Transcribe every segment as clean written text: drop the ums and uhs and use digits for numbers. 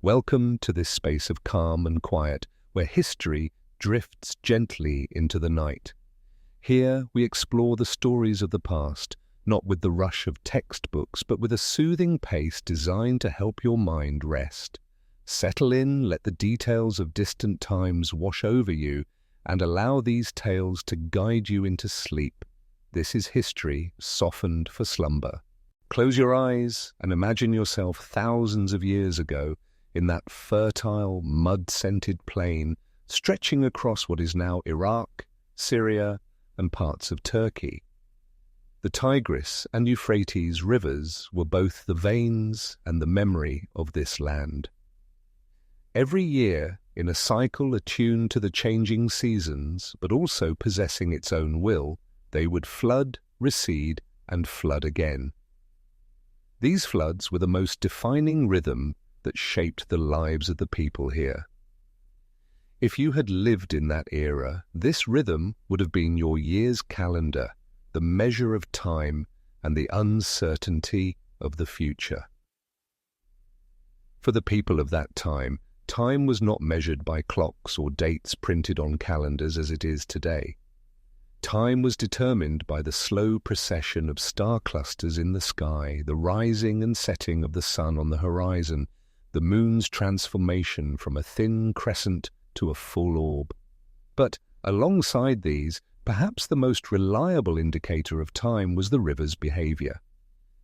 Welcome to this space of calm and quiet, where history drifts gently into the night. Here we explore the stories of the past, not with the rush of textbooks, but with a soothing pace designed to help your mind rest. Settle in, let the details of distant times wash over you, and allow these tales to guide you into sleep. This is history softened for slumber. Close your eyes and imagine yourself thousands of years ago in that fertile, mud-scented plain stretching across what is now Iraq, Syria, and parts of Turkey. The Tigris and Euphrates rivers were both the veins and the memory of this land. Every year, in a cycle attuned to the changing seasons, but also possessing its own will, they would flood, recede, and flood again. These floods were the most defining rhythm that shaped the lives of the people here. If you had lived in that era, this rhythm would have been your year's calendar, the measure of time and the uncertainty of the future. For the people of that time, time was not measured by clocks or dates printed on calendars as it is today. Time was determined by the slow procession of star clusters in the sky, the rising and setting of the sun on the horizon, the moon's transformation from a thin crescent to a full orb. But alongside these, perhaps the most reliable indicator of time was the river's behavior.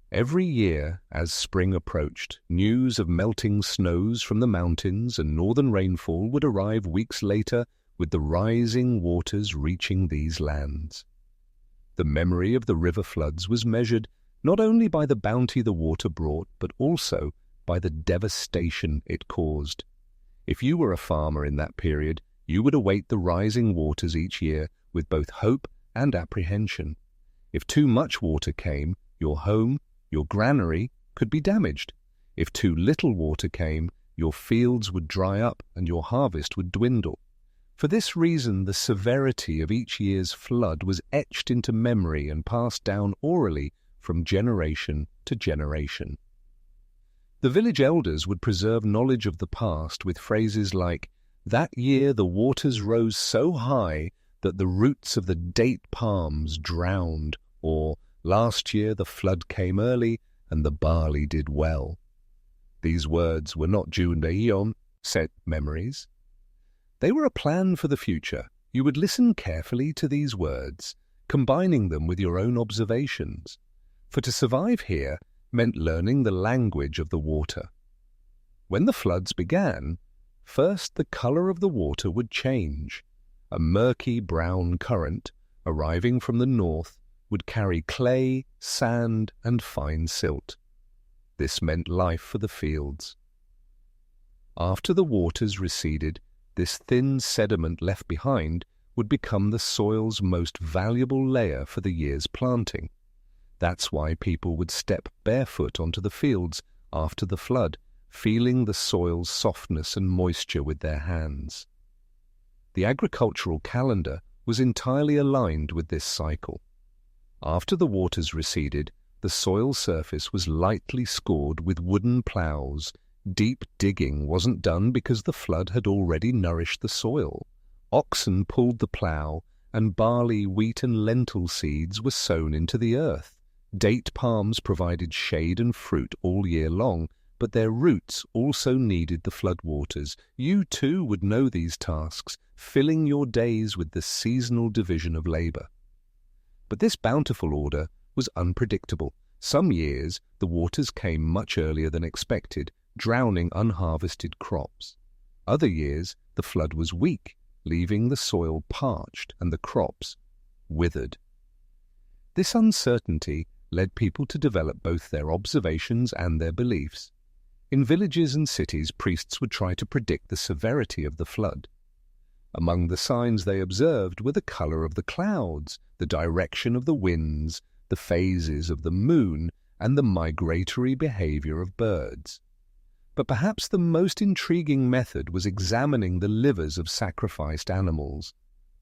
Every year, as spring approached, news of melting snows from the mountains and northern rainfall would arrive weeks later, with the rising waters reaching these lands. The memory of the river floods was measured not only by the bounty the water brought, but also by the devastation it caused. If you were a farmer in that period, you would await the rising waters each year with both hope and apprehension. If too much water came, your home, your granary, could be damaged. If too little water came, your fields would dry up and your harvest would dwindle. For this reason, the severity of each year's flood was etched into memory and passed down orally from generation to generation. The village elders would preserve knowledge of the past with phrases like, "That year the waters rose so high that the roots of the date palms drowned," or "Last year the flood came early and the barley did well." These words were not Judaeon set memories. They were a plan for the future. You would listen carefully to these words, combining them with your own observations. For to survive here meant learning the language of the water. When the floods began, first the color of the water would change. A murky brown current, arriving from the north, would carry clay, sand, and fine silt. This meant life for the fields. After the waters receded, this thin sediment left behind would become the soil's most valuable layer for the year's planting. That's why people would step barefoot onto the fields after the flood, feeling the soil's softness and moisture with their hands. The agricultural calendar was entirely aligned with this cycle. After the waters receded, the soil surface was lightly scored with wooden ploughs. Deep digging wasn't done because the flood had already nourished the soil. Oxen pulled the plough, and barley, wheat, and lentil seeds were sown into the earth. Date palms provided shade and fruit all year long, but their roots also needed the floodwaters. You too would know these tasks, filling your days with the seasonal division of labor. But this bountiful order was unpredictable. Some years, the waters came much earlier than expected, drowning unharvested crops. Other years, the flood was weak, leaving the soil parched and the crops withered. This uncertainty led people to develop both their observations and their beliefs. In villages and cities, priests would try to predict the severity of the flood. Among the signs they observed were the color of the clouds, the direction of the winds, the phases of the moon, and the migratory behavior of birds. But perhaps the most intriguing method was examining the livers of sacrificed animals.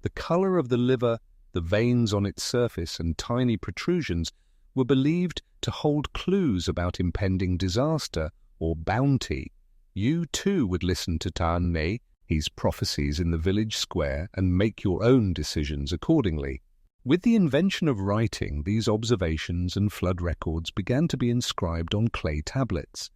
The color of the liver, the veins on its surface, and tiny protrusions were believed to hold clues about impending disaster or bounty. you too would listen to Ta'ane's prophecies in the village square and make your own decisions accordingly. With the invention of writing, these observations and flood records began to be inscribed on clay tablets.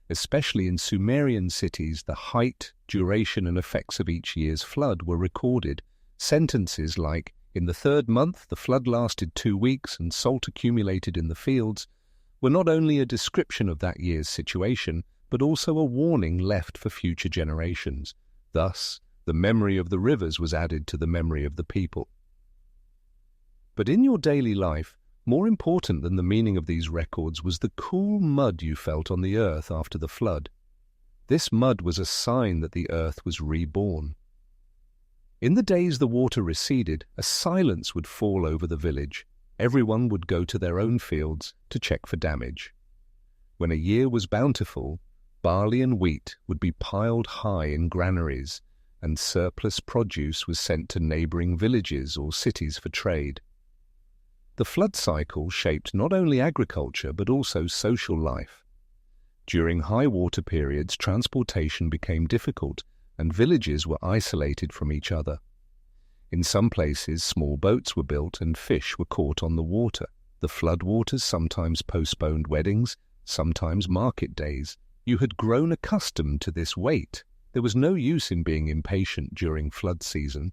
Especially in Sumerian cities, the height, duration and effects of each year's flood were recorded. Sentences like, "In the 3rd month, the flood lasted 2 weeks and salt accumulated in the fields," were not only a description of that year's situation, but also a warning left for future generations. Thus, the memory of the rivers was added to the memory of the people. But in your daily life, more important than the meaning of these records was the cool mud you felt on the earth after the flood. This mud was a sign that the earth was reborn. In the days the water receded, a silence would fall over the village. Everyone would go to their own fields to check for damage. When a year was bountiful, barley and wheat would be piled high in granaries, and surplus produce was sent to neighboring villages or cities for trade. The flood cycle shaped not only agriculture but also social life. During high water periods, transportation became difficult and villages were isolated from each other. In some places, small boats were built and fish were caught on the water. The floodwaters sometimes postponed weddings, sometimes market days. You had grown accustomed to this wait. There was no use in being impatient during flood season.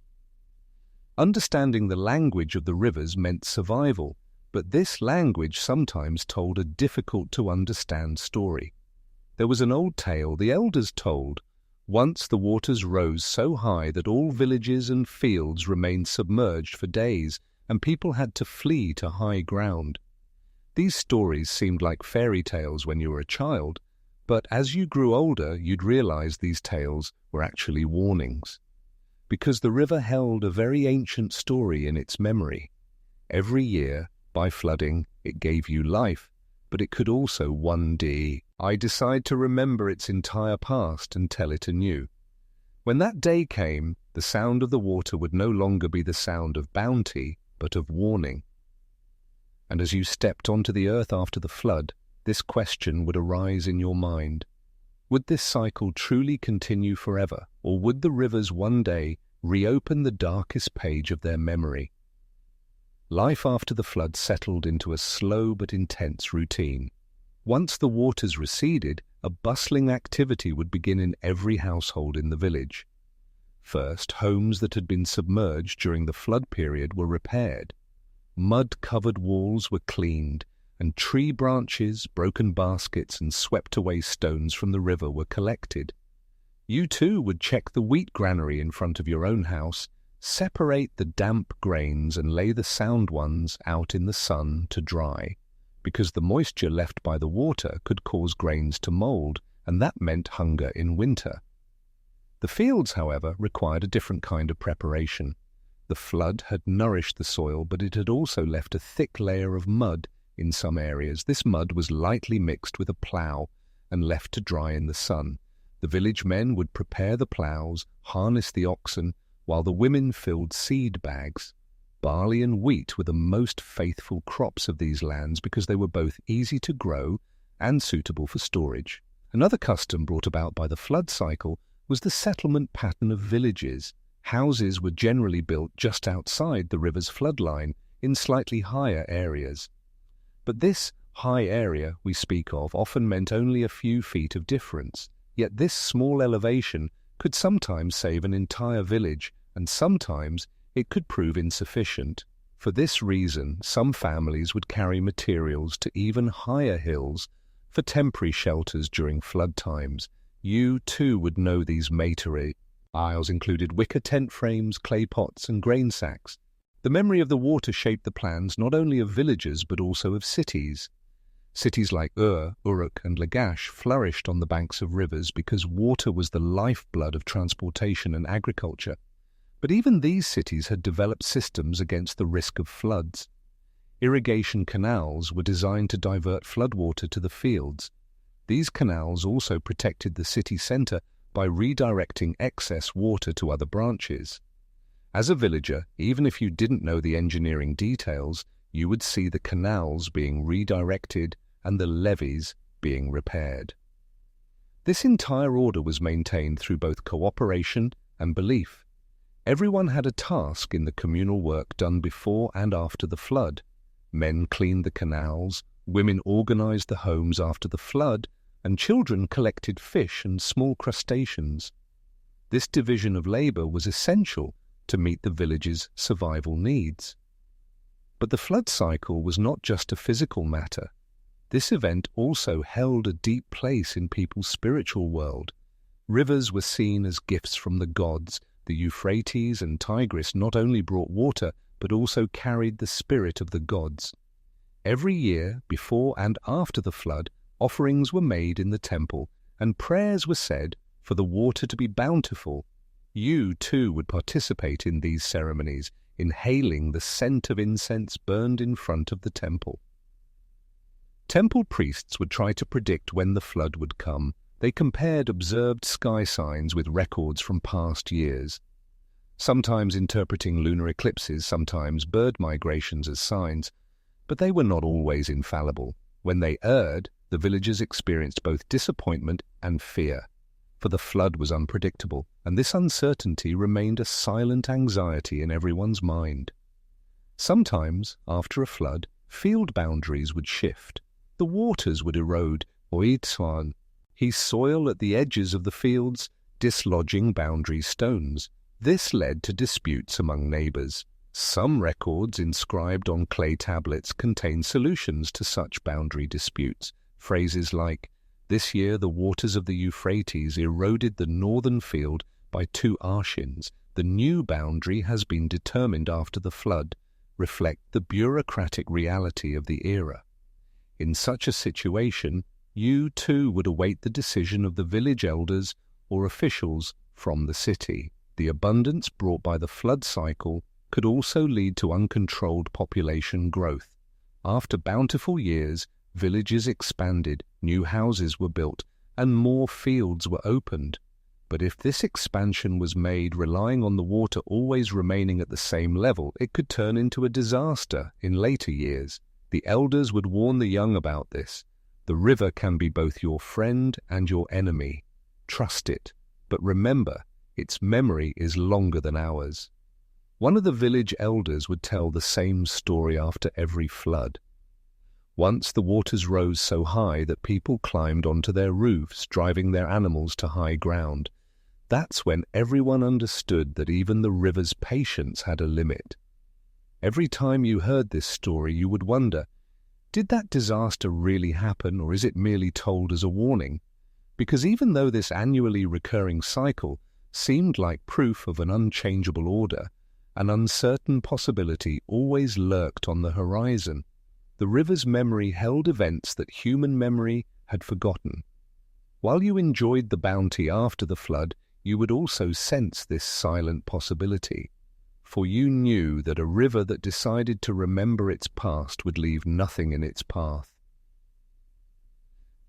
Understanding the language of the rivers meant survival, but this language sometimes told a difficult-to-understand story. There was an old tale the elders told. Once the waters rose so high that all villages and fields remained submerged for days, and people had to flee to high ground. These stories seemed like fairy tales when you were a child, but as you grew older, you'd realize these tales were actually warnings. Because the river held a very ancient story in its memory. Every year, by flooding, it gave you life, but it could also one day decide to remember its entire past and tell it anew. When that day came, the sound of the water would no longer be the sound of bounty, but of warning. And as you stepped onto the earth after the flood, this question would arise in your mind. Would this cycle truly continue forever, or would the rivers one day reopen the darkest page of their memory? Life after the flood settled into a slow but intense routine. Once the waters receded, a bustling activity would begin in every household in the village. First, homes that had been submerged during the flood period were repaired. Mud-covered walls were cleaned, and tree branches, broken baskets, and swept-away stones from the river were collected. You too would check the wheat granary in front of your own house, separate the damp grains and lay the sound ones out in the sun to dry, because the moisture left by the water could cause grains to mold, and that meant hunger in winter. The fields, however, required a different kind of preparation. The flood had nourished the soil, but it had also left a thick layer of mud in some areas. This mud was lightly mixed with a plough and left to dry in the sun. The village men would prepare the ploughs, harness the oxen, while the women filled seed bags. Barley and wheat were the most faithful crops of these lands because they were both easy to grow and suitable for storage. Another custom brought about by the flood cycle was the settlement pattern of villages. Houses were generally built just outside the river's floodline in slightly higher areas. But this high area we speak of often meant only a few feet of difference, yet this small elevation could sometimes save an entire village, and sometimes it could prove insufficient. For this reason, some families would carry materials to even higher hills for temporary shelters during flood times. You too would know these materials included wicker tent frames, clay pots, and grain sacks. The memory of the water shaped the plans not only of villages but also of cities. Cities like Uruk, and Lagash flourished on the banks of rivers because water was the lifeblood of transportation and agriculture. But even these cities had developed systems against the risk of floods. Irrigation canals were designed to divert floodwater to the fields. These canals also protected the city centre by redirecting excess water to other branches. As a villager, even if you didn't know the engineering details, you would see the canals being redirected and the levees being repaired. This entire order was maintained through both cooperation and belief. Everyone had a task in the communal work done before and after the flood. Men cleaned the canals, women organized the homes after the flood, and children collected fish and small crustaceans. This division of labor was essential to meet the village's survival needs. But the flood cycle was not just a physical matter. This event also held a deep place in people's spiritual world. Rivers were seen as gifts from the gods. The Euphrates and Tigris not only brought water, but also carried the spirit of the gods. Every year, before and after the flood, offerings were made in the temple, and prayers were said for the water to be bountiful. You, too, would participate in these ceremonies, inhaling the scent of incense burned in front of the temple. Temple priests would try to predict when the flood would come. They compared observed sky signs with records from past years, sometimes interpreting lunar eclipses, sometimes bird migrations as signs, but they were not always infallible. When they erred, the villagers experienced both disappointment and fear, for the flood was unpredictable, and this uncertainty remained a silent anxiety in everyone's mind. Sometimes, after a flood, field boundaries would shift. The waters would erode, soil at the edges of the fields, dislodging boundary stones. This led to disputes among neighbors. Some records inscribed on clay tablets contain solutions to such boundary disputes. Phrases like, "This year the waters of the Euphrates eroded the northern field by 2 arshins. The new boundary has been determined after the flood," reflect the bureaucratic reality of the era. In such a situation, you too would await the decision of the village elders or officials from the city. The abundance brought by the flood cycle could also lead to uncontrolled population growth. After bountiful years, villages expanded, new houses were built, and more fields were opened. But if this expansion was made relying on the water always remaining at the same level, it could turn into a disaster in later years. The elders would warn the young about this. The river can be both your friend and your enemy. Trust it, but remember, its memory is longer than ours. One of the village elders would tell the same story after every flood. Once the waters rose so high that people climbed onto their roofs, driving their animals to high ground. That's when everyone understood that even the river's patience had a limit. Every time you heard this story, you would wonder, did that disaster really happen, or is it merely told as a warning? Because even though this annually recurring cycle seemed like proof of an unchangeable order, an uncertain possibility always lurked on the horizon. The river's memory held events that human memory had forgotten. While you enjoyed the bounty after the flood, you would also sense this silent possibility, for you knew that a river that decided to remember its past would leave nothing in its path.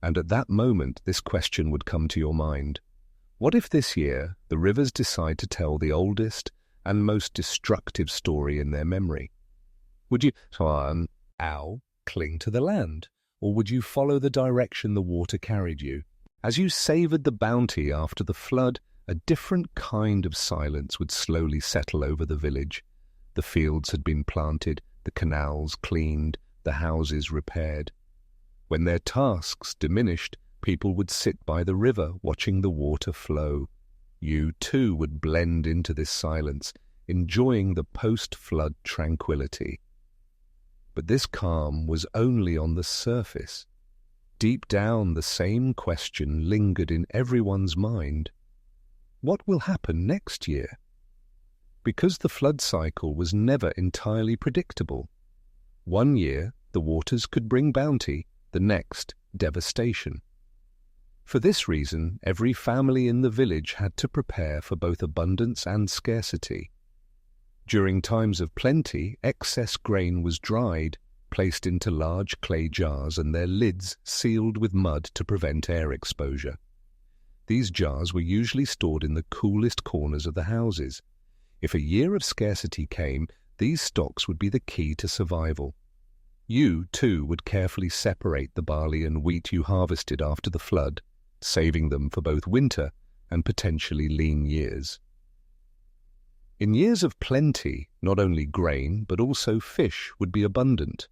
And at that moment, this question would come to your mind. What if this year the rivers decide to tell the oldest and most destructive story in their memory? Would you cling to the land, or would you follow the direction the water carried you? As you savored the bounty after the flood, a different kind of silence would slowly settle over the village. The fields had been planted, the canals cleaned, the houses repaired. When their tasks diminished, people would sit by the river watching the water flow. You too would blend into this silence, enjoying the post-flood tranquility. But this calm was only on the surface. Deep down, the same question lingered in everyone's mind. What will happen next year? Because the flood cycle was never entirely predictable. One year, the waters could bring bounty, the next, devastation. For this reason, every family in the village had to prepare for both abundance and scarcity. During times of plenty, excess grain was dried, placed into large clay jars and their lids sealed with mud to prevent air exposure. These jars were usually stored in the coolest corners of the houses. If a year of scarcity came, these stocks would be the key to survival. You, too, would carefully separate the barley and wheat you harvested after the flood, saving them for both winter and potentially lean years. In years of plenty, not only grain but also fish would be abundant.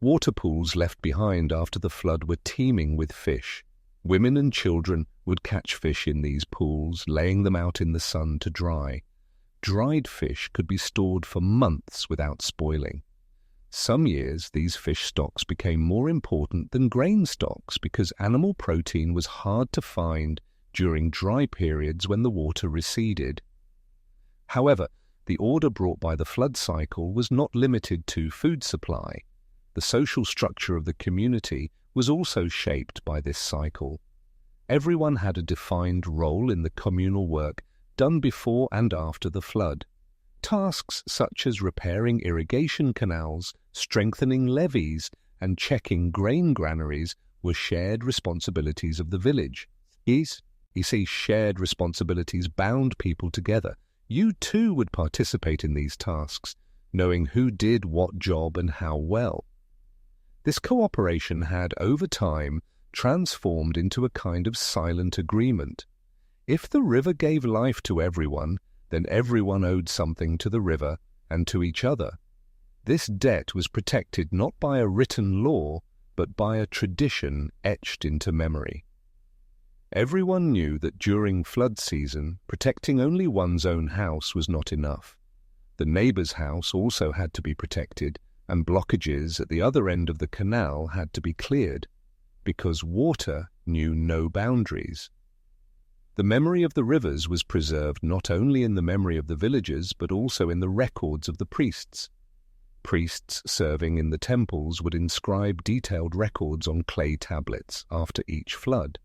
Water pools left behind after the flood were teeming with fish. Women and children would catch fish in these pools, laying them out in the sun to dry. Dried fish could be stored for months without spoiling. Some years, these fish stocks became more important than grain stocks because animal protein was hard to find during dry periods when the water receded. However, the order brought by the flood cycle was not limited to food supply. The social structure of the community was also shaped by this cycle. Everyone had a defined role in the communal work done before and after the flood. Tasks such as repairing irrigation canals, strengthening levees, and checking grain granaries were shared responsibilities of the village. These shared responsibilities bound people together. You too would participate in these tasks, knowing who did what job and how well. This cooperation had, over time, transformed into a kind of silent agreement. If the river gave life to everyone, then everyone owed something to the river and to each other. This debt was protected not by a written law, but by a tradition etched into memory. Everyone knew that during flood season, protecting only one's own house was not enough. The neighbor's house also had to be protected, and blockages at the other end of the canal had to be cleared, because water knew no boundaries. The memory of the rivers was preserved not only in the memory of the villagers, but also in the records of the priests. Priests serving in the temples would inscribe detailed records on clay tablets after each flood.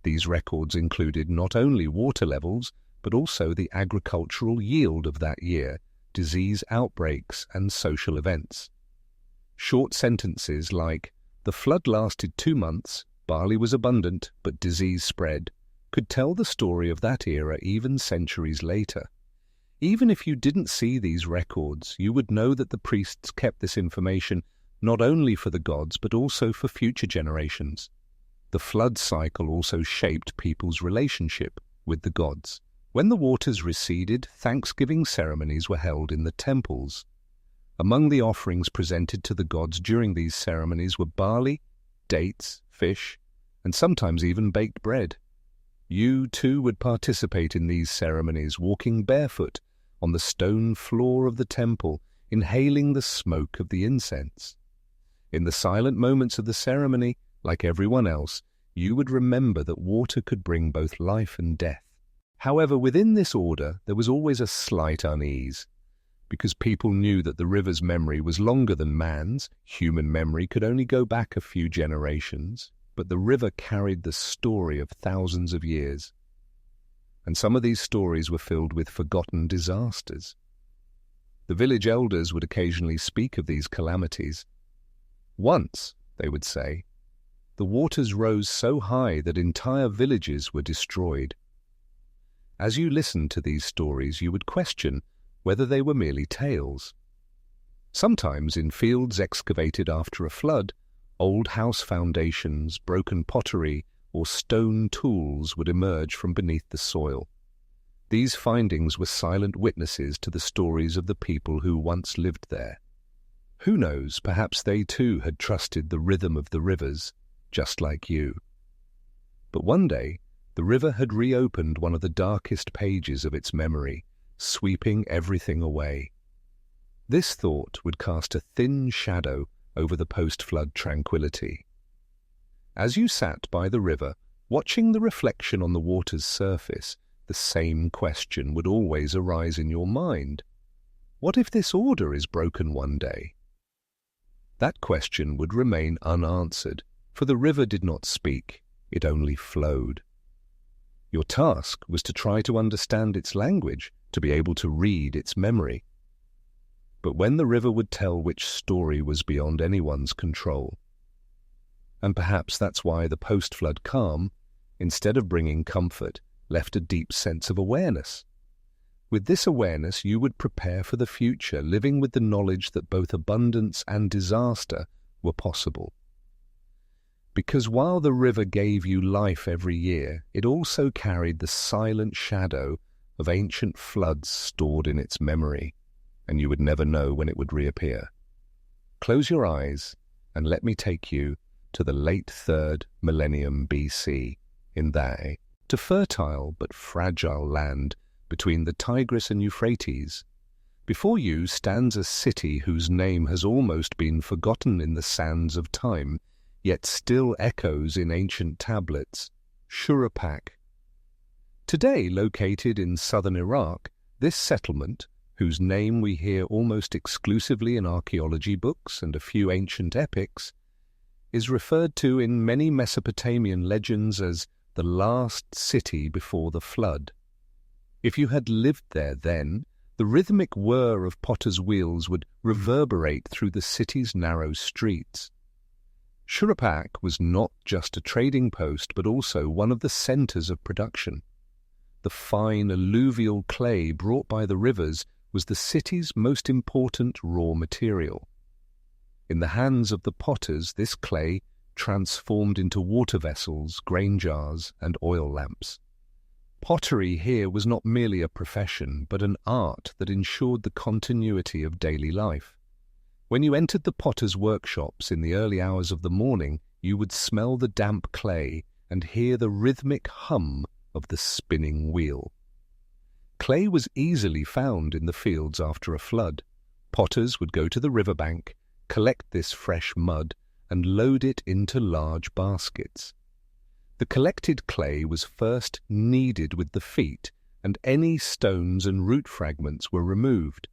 These records included not only water levels, but also the agricultural yield of that year, disease outbreaks, and social events. Short sentences like, "The flood lasted 2 months, barley was abundant, but disease spread," could tell the story of that era even centuries later. Even if you didn't see these records, you would know that the priests kept this information not only for the gods, but also for future generations. The flood cycle also shaped people's relationship with the gods. When the waters receded, thanksgiving ceremonies were held in the temples. Among the offerings presented to the gods during these ceremonies were barley, dates, fish, and sometimes even baked bread. You too would participate in these ceremonies, walking barefoot on the stone floor of the temple, inhaling the smoke of the incense. In the silent moments of the ceremony, like everyone else, you would remember that water could bring both life and death. However, within this order, there was always a slight unease. Because people knew that the river's memory was longer than man's, human memory could only go back a few generations, but the river carried the story of thousands of years. And some of these stories were filled with forgotten disasters. The village elders would occasionally speak of these calamities. Once, they would say, the waters rose so high that entire villages were destroyed. As you listened to these stories, you would question whether they were merely tales. Sometimes in fields excavated after a flood, old house foundations, broken pottery, or stone tools would emerge from beneath the soil. These findings were silent witnesses to the stories of the people who once lived there. Who knows, perhaps they too had trusted the rhythm of the rivers, just like you. But one day, the river had reopened one of the darkest pages of its memory, sweeping everything away. This thought would cast a thin shadow over the post-flood tranquility. As you sat by the river, watching the reflection on the water's surface, the same question would always arise in your mind. What if this order is broken one day? That question would remain unanswered, for the river did not speak, it only flowed. Your task was to try to understand its language, to be able to read its memory. But when the river would tell which story was beyond anyone's control. And perhaps that's why the post-flood calm, instead of bringing comfort, left a deep sense of awareness. With this awareness, you would prepare for the future, living with the knowledge that both abundance and disaster were possible. Because while the river gave you life every year, it also carried the silent shadow of ancient floods stored in its memory, and you would never know when it would reappear. Close your eyes and let me take you to the late 3rd millennium BC in Day, to fertile but fragile land between the Tigris and Euphrates. Before you stands a city whose name has almost been forgotten in the sands of time, yet still echoes in ancient tablets, Shuruppak. Today located in southern Iraq, this settlement, whose name we hear almost exclusively in archaeology books and a few ancient epics, is referred to in many Mesopotamian legends as the last city before the flood. If you had lived there then, the rhythmic whir of potters' wheels would reverberate through the city's narrow streets. Shuruppak was not just a trading post, but also one of the centers of production. The fine alluvial clay brought by the rivers was the city's most important raw material. In the hands of the potters, this clay transformed into water vessels, grain jars, and oil lamps. Pottery here was not merely a profession, but an art that ensured the continuity of daily life. When you entered the potters' workshops in the early hours of the morning, you would smell the damp clay and hear the rhythmic hum of the spinning wheel. Clay was easily found in the fields after a flood. Potters would go to the riverbank, collect this fresh mud, and load it into large baskets. The collected clay was first kneaded with the feet, and any stones and root fragments were removed.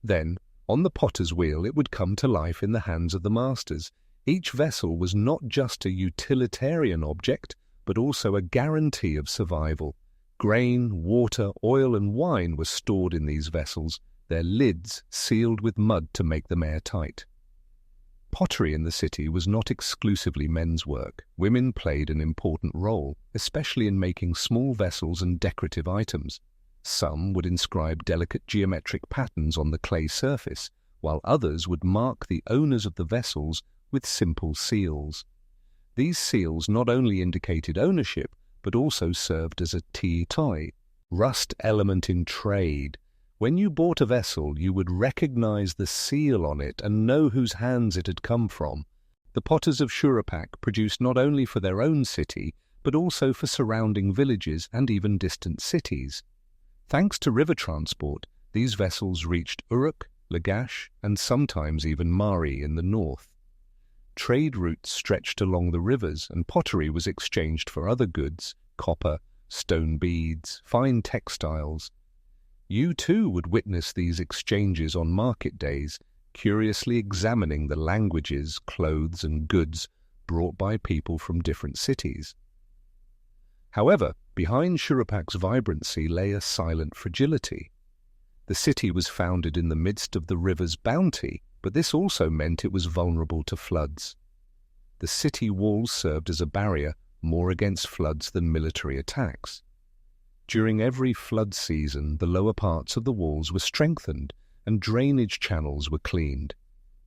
Then, on the potter's wheel, it would come to life in the hands of the masters. Each vessel was not just a utilitarian object, but also a guarantee of survival. Grain, water, oil, and wine were stored in these vessels, their lids sealed with mud to make them airtight. Pottery in the city was not exclusively men's work. Women played an important role, especially in making small vessels and decorative items. Some would inscribe delicate geometric patterns on the clay surface, while others would mark the owners of the vessels with simple seals. These seals not only indicated ownership, but also served as a tie, rust element in trade. When you bought a vessel, you would recognize the seal on it and know whose hands it had come from. The potters of Shuruppak produced not only for their own city, but also for surrounding villages and even distant cities. Thanks to river transport, these vessels reached Uruk, Lagash, and sometimes even Mari in the north. Trade routes stretched along the rivers, and pottery was exchanged for other goods, copper, stone beads, fine textiles. You too would witness these exchanges on market days, curiously examining the languages, clothes, and goods brought by people from different cities. However, behind Shuruppak's vibrancy lay a silent fragility. The city was founded in the midst of the river's bounty, but this also meant it was vulnerable to floods. The city walls served as a barrier more against floods than military attacks. During every flood season, the lower parts of the walls were strengthened and drainage channels were cleaned.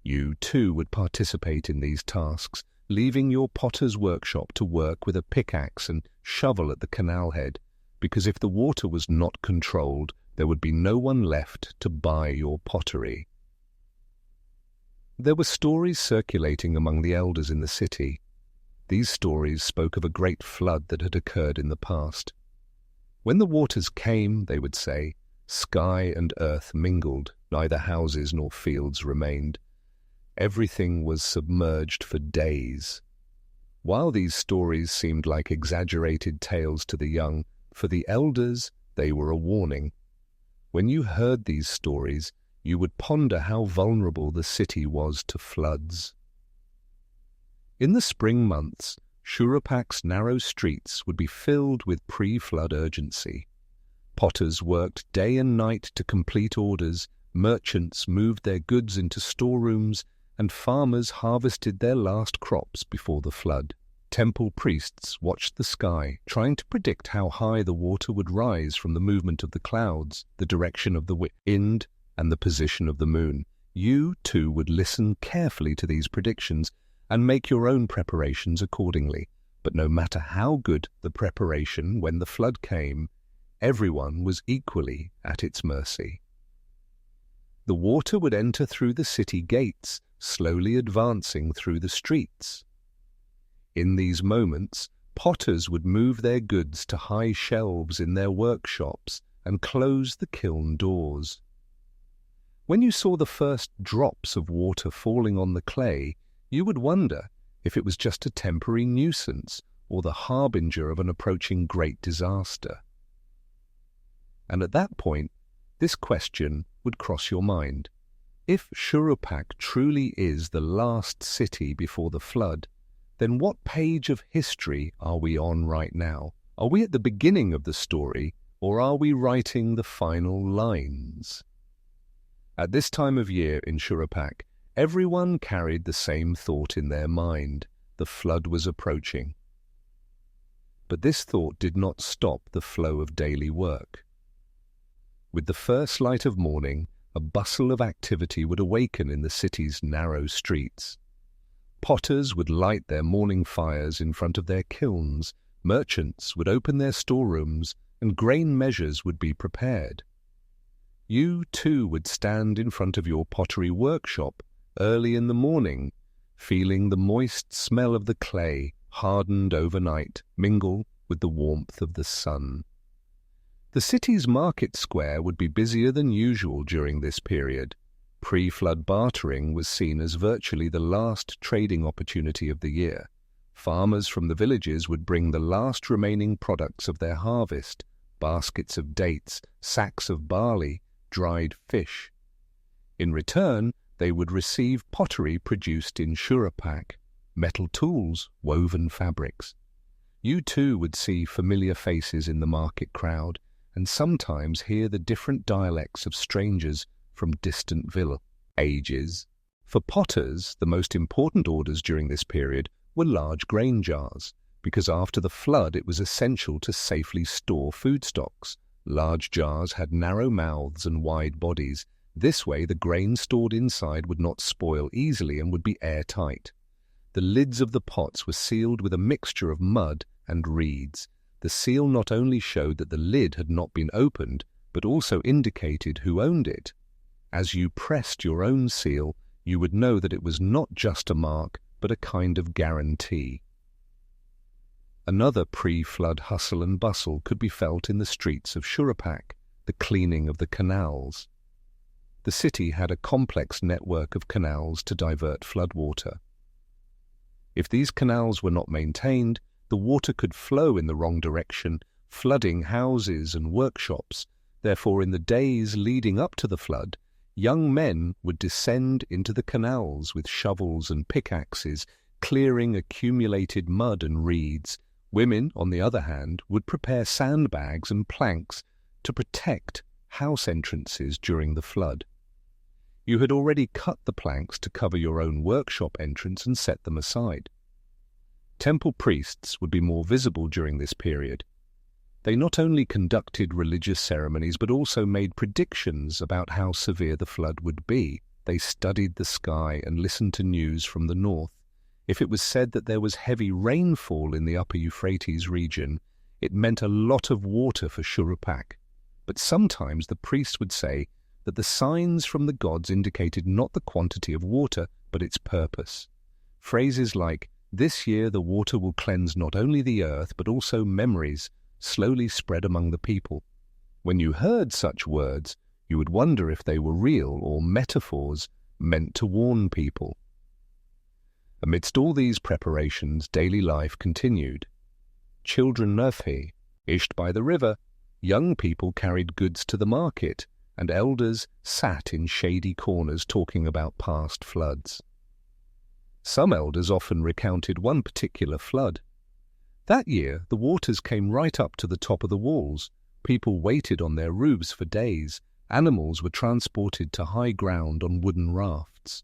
You too would participate in these tasks, leaving your potter's workshop to work with a pickaxe and shovel at the canal head, because if the water was not controlled, there would be no one left to buy your pottery. There were stories circulating among the elders in the city. These stories spoke of a great flood that had occurred in the past. When the waters came, they would say, sky and earth mingled, neither houses nor fields remained. Everything was submerged for days. While these stories seemed like exaggerated tales to the young, for the elders they were a warning. When you heard these stories, you would ponder how vulnerable the city was to floods. In the spring months, Shuruppak's narrow streets would be filled with pre-flood urgency. Potters worked day and night to complete orders, merchants moved their goods into storerooms, and farmers harvested their last crops before the flood. Temple priests watched the sky, trying to predict how high the water would rise from the movement of the clouds, the direction of the wind, and the position of the moon. You, too, would listen carefully to these predictions and make your own preparations accordingly. But no matter how good the preparation when the flood came, everyone was equally at its mercy. The water would enter through the city gates, slowly advancing through the streets. In these moments, potters would move their goods to high shelves in their workshops and close the kiln doors. When you saw the first drops of water falling on the clay, you would wonder if it was just a temporary nuisance or the harbinger of an approaching great disaster. And at that point, this question would cross your mind. If Shuruppak truly is the last city before the flood, then what page of history are we on right now? Are we at the beginning of the story, or are we writing the final lines? At this time of year in Shuruppak, everyone carried the same thought in their mind. The flood was approaching. But this thought did not stop the flow of daily work. With the first light of morning, a bustle of activity would awaken in the city's narrow streets. Potters would light their morning fires in front of their kilns, merchants would open their storerooms, and grain measures would be prepared. You too would stand in front of your pottery workshop early in the morning, feeling the moist smell of the clay, hardened overnight, mingle with the warmth of the sun. The city's market square would be busier than usual during this period. Pre-flood bartering was seen as virtually the last trading opportunity of the year. Farmers from the villages would bring the last remaining products of their harvest, baskets of dates, sacks of barley, dried fish. In return, they would receive pottery produced in Shuruppak, metal tools, woven fabrics. You too would see familiar faces in the market crowd, and sometimes hear the different dialects of strangers from distant villages. For potters, the most important orders during this period were large grain jars, because after the flood it was essential to safely store food stocks. Large jars had narrow mouths and wide bodies. This way the grain stored inside would not spoil easily and would be airtight. The lids of the pots were sealed with a mixture of mud and reeds. The seal not only showed that the lid had not been opened, but also indicated who owned it. As you pressed your own seal, you would know that it was not just a mark, but a kind of guarantee. Another pre-flood hustle and bustle could be felt in the streets of Shuruppak, the cleaning of the canals. The city had a complex network of canals to divert floodwater. If these canals were not maintained, the water could flow in the wrong direction, flooding houses and workshops. Therefore, in the days leading up to the flood, young men would descend into the canals with shovels and pickaxes, clearing accumulated mud and reeds. Women, on the other hand, would prepare sandbags and planks to protect house entrances during the flood. You had already cut the planks to cover your own workshop entrance and set them aside. Temple priests would be more visible during this period. They not only conducted religious ceremonies but also made predictions about how severe the flood would be. They studied the sky and listened to news from the north. If it was said that there was heavy rainfall in the upper Euphrates region, it meant a lot of water for Shuruppak. But sometimes the priests would say that the signs from the gods indicated not the quantity of water, but its purpose. Phrases like, "This year the water will cleanse not only the earth, but also memories," slowly spread among the people. When you heard such words, you would wonder if they were real or metaphors meant to warn people. Amidst all these preparations, daily life continued. Children ished by the river, young people carried goods to the market, and elders sat in shady corners talking about past floods. Some elders often recounted one particular flood. That year, the waters came right up to the top of the walls. People waited on their roofs for days. Animals were transported to high ground on wooden rafts.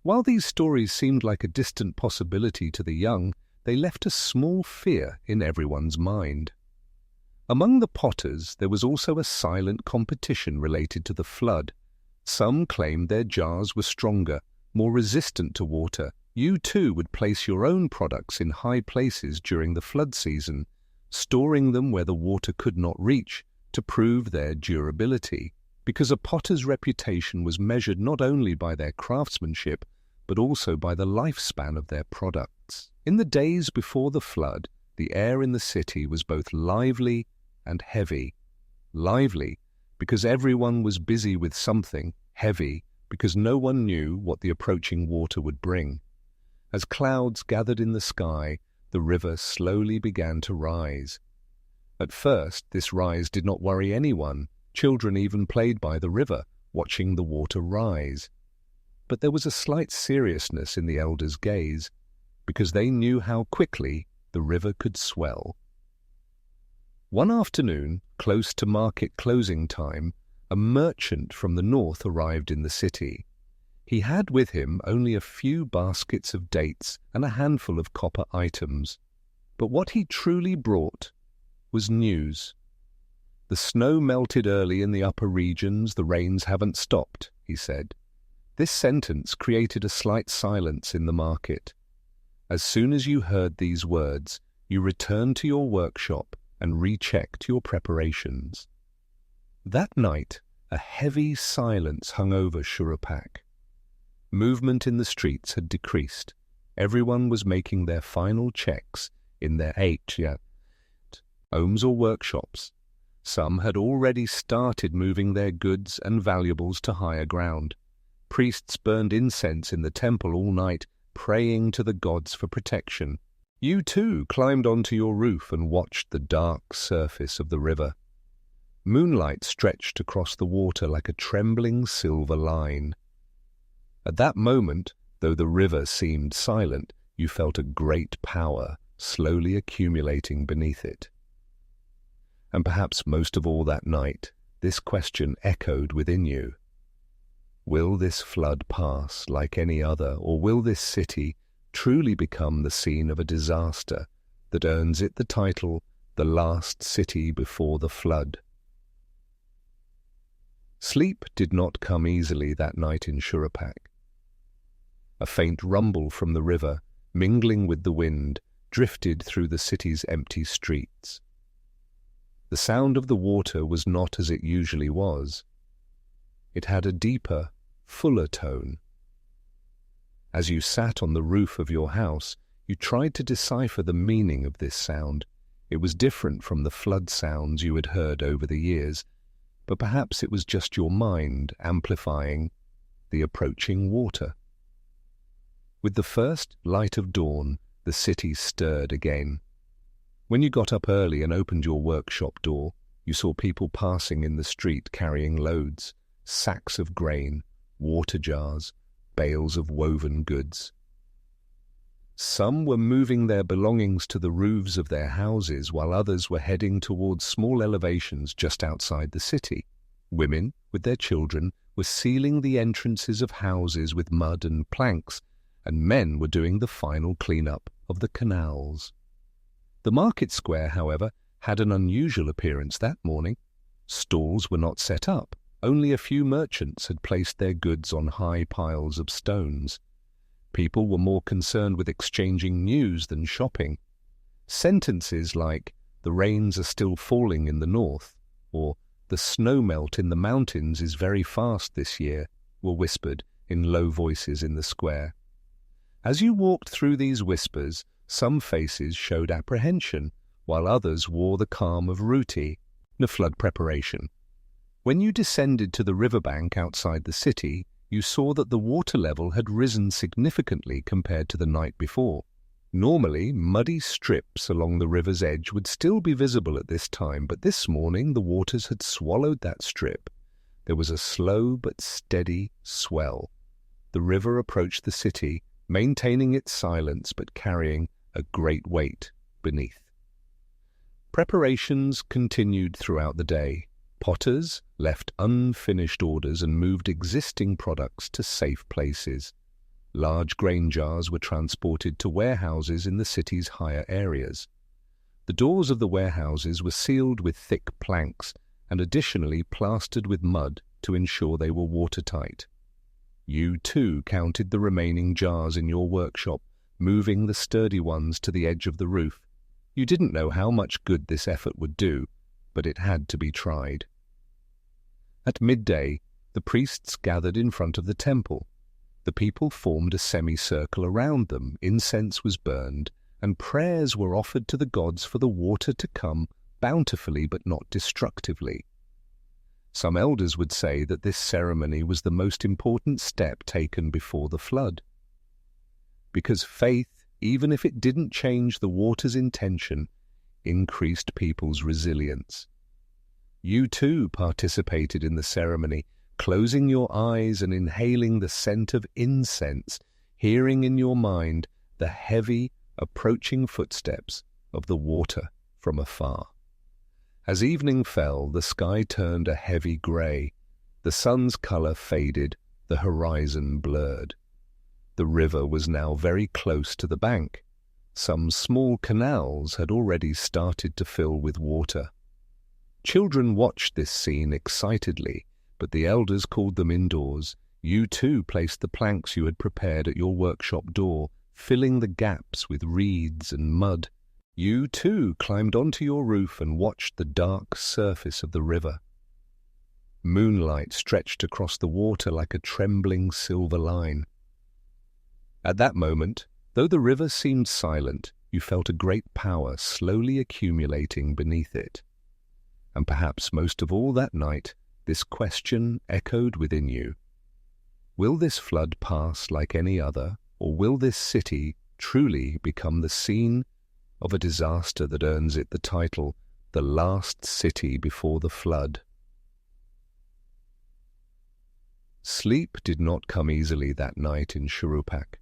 While these stories seemed like a distant possibility to the young, they left a small fear in everyone's mind. Among the potters, there was also a silent competition related to the flood. Some claimed their jars were stronger, more resistant to water, You too would place your own products in high places during the flood season, storing them where the water could not reach to prove their durability, because a potter's reputation was measured not only by their craftsmanship, but also by the lifespan of their products. In the days before the flood, the air in the city was both lively and heavy. Lively, because everyone was busy with something; heavy, because no one knew what the approaching water would bring. As clouds gathered in the sky, the river slowly began to rise. At first, this rise did not worry anyone. Children even played by the river, watching the water rise. But there was a slight seriousness in the elders' gaze, because they knew how quickly the river could swell. One afternoon, close to market closing time, a merchant from the north arrived in the city. He had with him only a few baskets of dates and a handful of copper items. But what he truly brought was news. "The snow melted early in the upper regions, the rains haven't stopped," he said. This sentence created a slight silence in the market. As soon as you heard these words, you returned to your workshop and rechecked your preparations. That night, a heavy silence hung over Shuruppak. Movement in the streets had decreased. Everyone was making their final checks in their homes or workshops. Some had already started moving their goods and valuables to higher ground. Priests burned incense in the temple all night, praying to the gods for protection. You too climbed onto your roof and watched the dark surface of the river. Moonlight stretched across the water like a trembling silver line. At that moment, though the river seemed silent, you felt a great power slowly accumulating beneath it. And perhaps most of all that night, this question echoed within you. Will this flood pass like any other, or will this city truly become the scene of a disaster that earns it the title, the last city before the flood? Sleep did not come easily that night in Shuruppak. A faint rumble from the river, mingling with the wind, drifted through the city's empty streets. The sound of the water was not as it usually was. It had a deeper, fuller tone. As you sat on the roof of your house, you tried to decipher the meaning of this sound. It was different from the flood sounds you had heard over the years, but perhaps it was just your mind amplifying the approaching water. With the first light of dawn, the city stirred again. When you got up early and opened your workshop door, you saw people passing in the street carrying loads, sacks of grain, water jars, bales of woven goods. Some were moving their belongings to the roofs of their houses, while others were heading towards small elevations just outside the city. Women, with their children, were sealing the entrances of houses with mud and planks, and men were doing the final cleanup of the canals. The market square, however, had an unusual appearance that morning. Stalls were not set up. Only a few merchants had placed their goods on high piles of stones. People were more concerned with exchanging news than shopping. Sentences like, "The rains are still falling in the north," or "The snow melt in the mountains is very fast this year," were whispered in low voices in the square. As you walked through these whispers, some faces showed apprehension, while others wore the calm of routine, the flood preparation. When you descended to the riverbank outside the city, you saw that the water level had risen significantly compared to the night before. Normally, muddy strips along the river's edge would still be visible at this time, but this morning the waters had swallowed that strip. There was a slow but steady swell. The river approached the city, maintaining its silence but carrying a great weight beneath. Preparations continued throughout the day. Potters left unfinished orders and moved existing products to safe places. Large grain jars were transported to warehouses in the city's higher areas. The doors of the warehouses were sealed with thick planks and additionally plastered with mud to ensure they were watertight. You too counted the remaining jars in your workshop, moving the sturdy ones to the edge of the roof. You didn't know how much good this effort would do, but it had to be tried. At midday, the priests gathered in front of the temple. The people formed a semicircle around them, incense was burned, and prayers were offered to the gods for the water to come bountifully but not destructively. Some elders would say that this ceremony was the most important step taken before the flood. Because faith, even if it didn't change the water's intention, increased people's resilience. You too participated in the ceremony, closing your eyes and inhaling the scent of incense, hearing in your mind the heavy, approaching footsteps of the water from afar. As evening fell, the sky turned a heavy grey. The sun's colour faded, the horizon blurred. The river was now very close to the bank. Some small canals had already started to fill with water. Children watched this scene excitedly, but the elders called them indoors. You too placed the planks you had prepared at your workshop door, filling the gaps with reeds and mud. You too climbed onto your roof and watched the dark surface of the river. Moonlight stretched across the water like a trembling silver line. At that moment, though the river seemed silent, you felt a great power slowly accumulating beneath it. And perhaps most of all that night, this question echoed within you. Will this flood pass like any other, or will this city truly become the scene of a disaster that earns it the title, the last city before the flood? Sleep did not come easily that night in Shuruppak.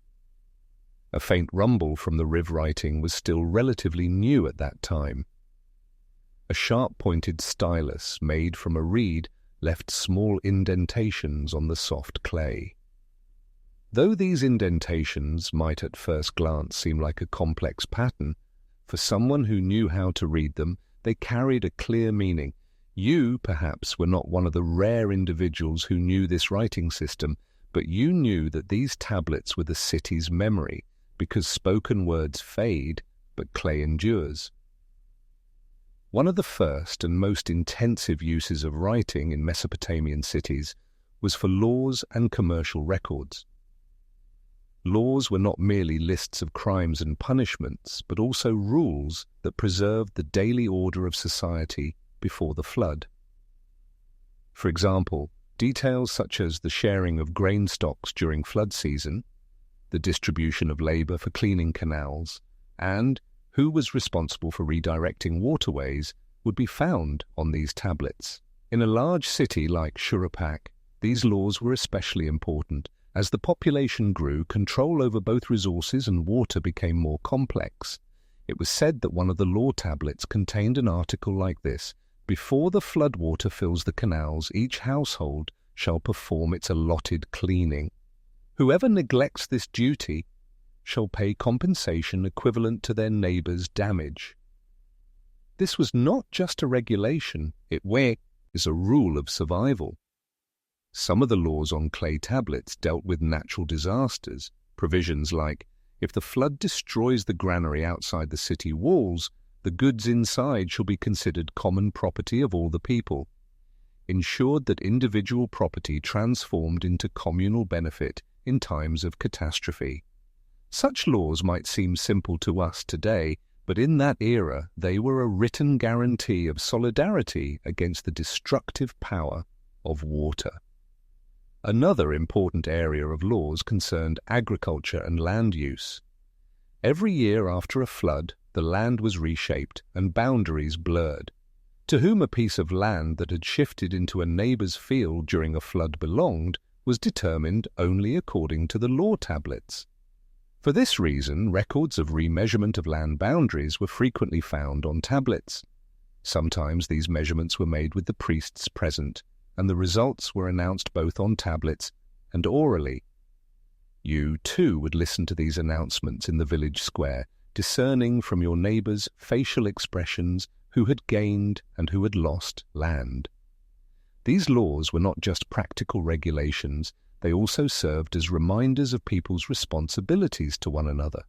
A faint rumble from the riv writing was still relatively new at that time. A sharp-pointed stylus made from a reed left small indentations on the soft clay. Though these indentations might at first glance seem like a complex pattern, for someone who knew how to read them, they carried a clear meaning. You, perhaps, were not one of the rare individuals who knew this writing system, but you knew that these tablets were the city's memory, because spoken words fade, but clay endures. One of the first and most intensive uses of writing in Mesopotamian cities was for laws and commercial records. Laws were not merely lists of crimes and punishments, but also rules that preserved the daily order of society before the flood. For example, details such as the sharing of grain stocks during flood season, the distribution of labor for cleaning canals, and who was responsible for redirecting waterways would be found on these tablets. In a large city like Shuruppak, these laws were especially important. As the population grew, control over both resources and water became more complex. It was said that one of the law tablets contained an article like this: "Before the floodwater fills the canals, each household shall perform its allotted cleaning. Whoever neglects this duty shall pay compensation equivalent to their neighbor's damage." This was not just a regulation, it was a rule of survival. Some of the laws on clay tablets dealt with natural disasters, provisions like, if the flood destroys the granary outside the city walls, the goods inside shall be considered common property of all the people, ensured that individual property transformed into communal benefit in times of catastrophe. Such laws might seem simple to us today, but in that era they were a written guarantee of solidarity against the destructive power of water. Another important area of laws concerned agriculture and land use. Every year after a flood, the land was reshaped and boundaries blurred. To whom a piece of land that had shifted into a neighbor's field during a flood belonged was determined only according to the law tablets. For this reason, records of remeasurement of land boundaries were frequently found on tablets. Sometimes these measurements were made with the priests present, and the results were announced both on tablets and orally. You, too, would listen to these announcements in the village square, discerning from your neighbors' facial expressions who had gained and who had lost land. These laws were not just practical regulations, they also served as reminders of people's responsibilities to one another.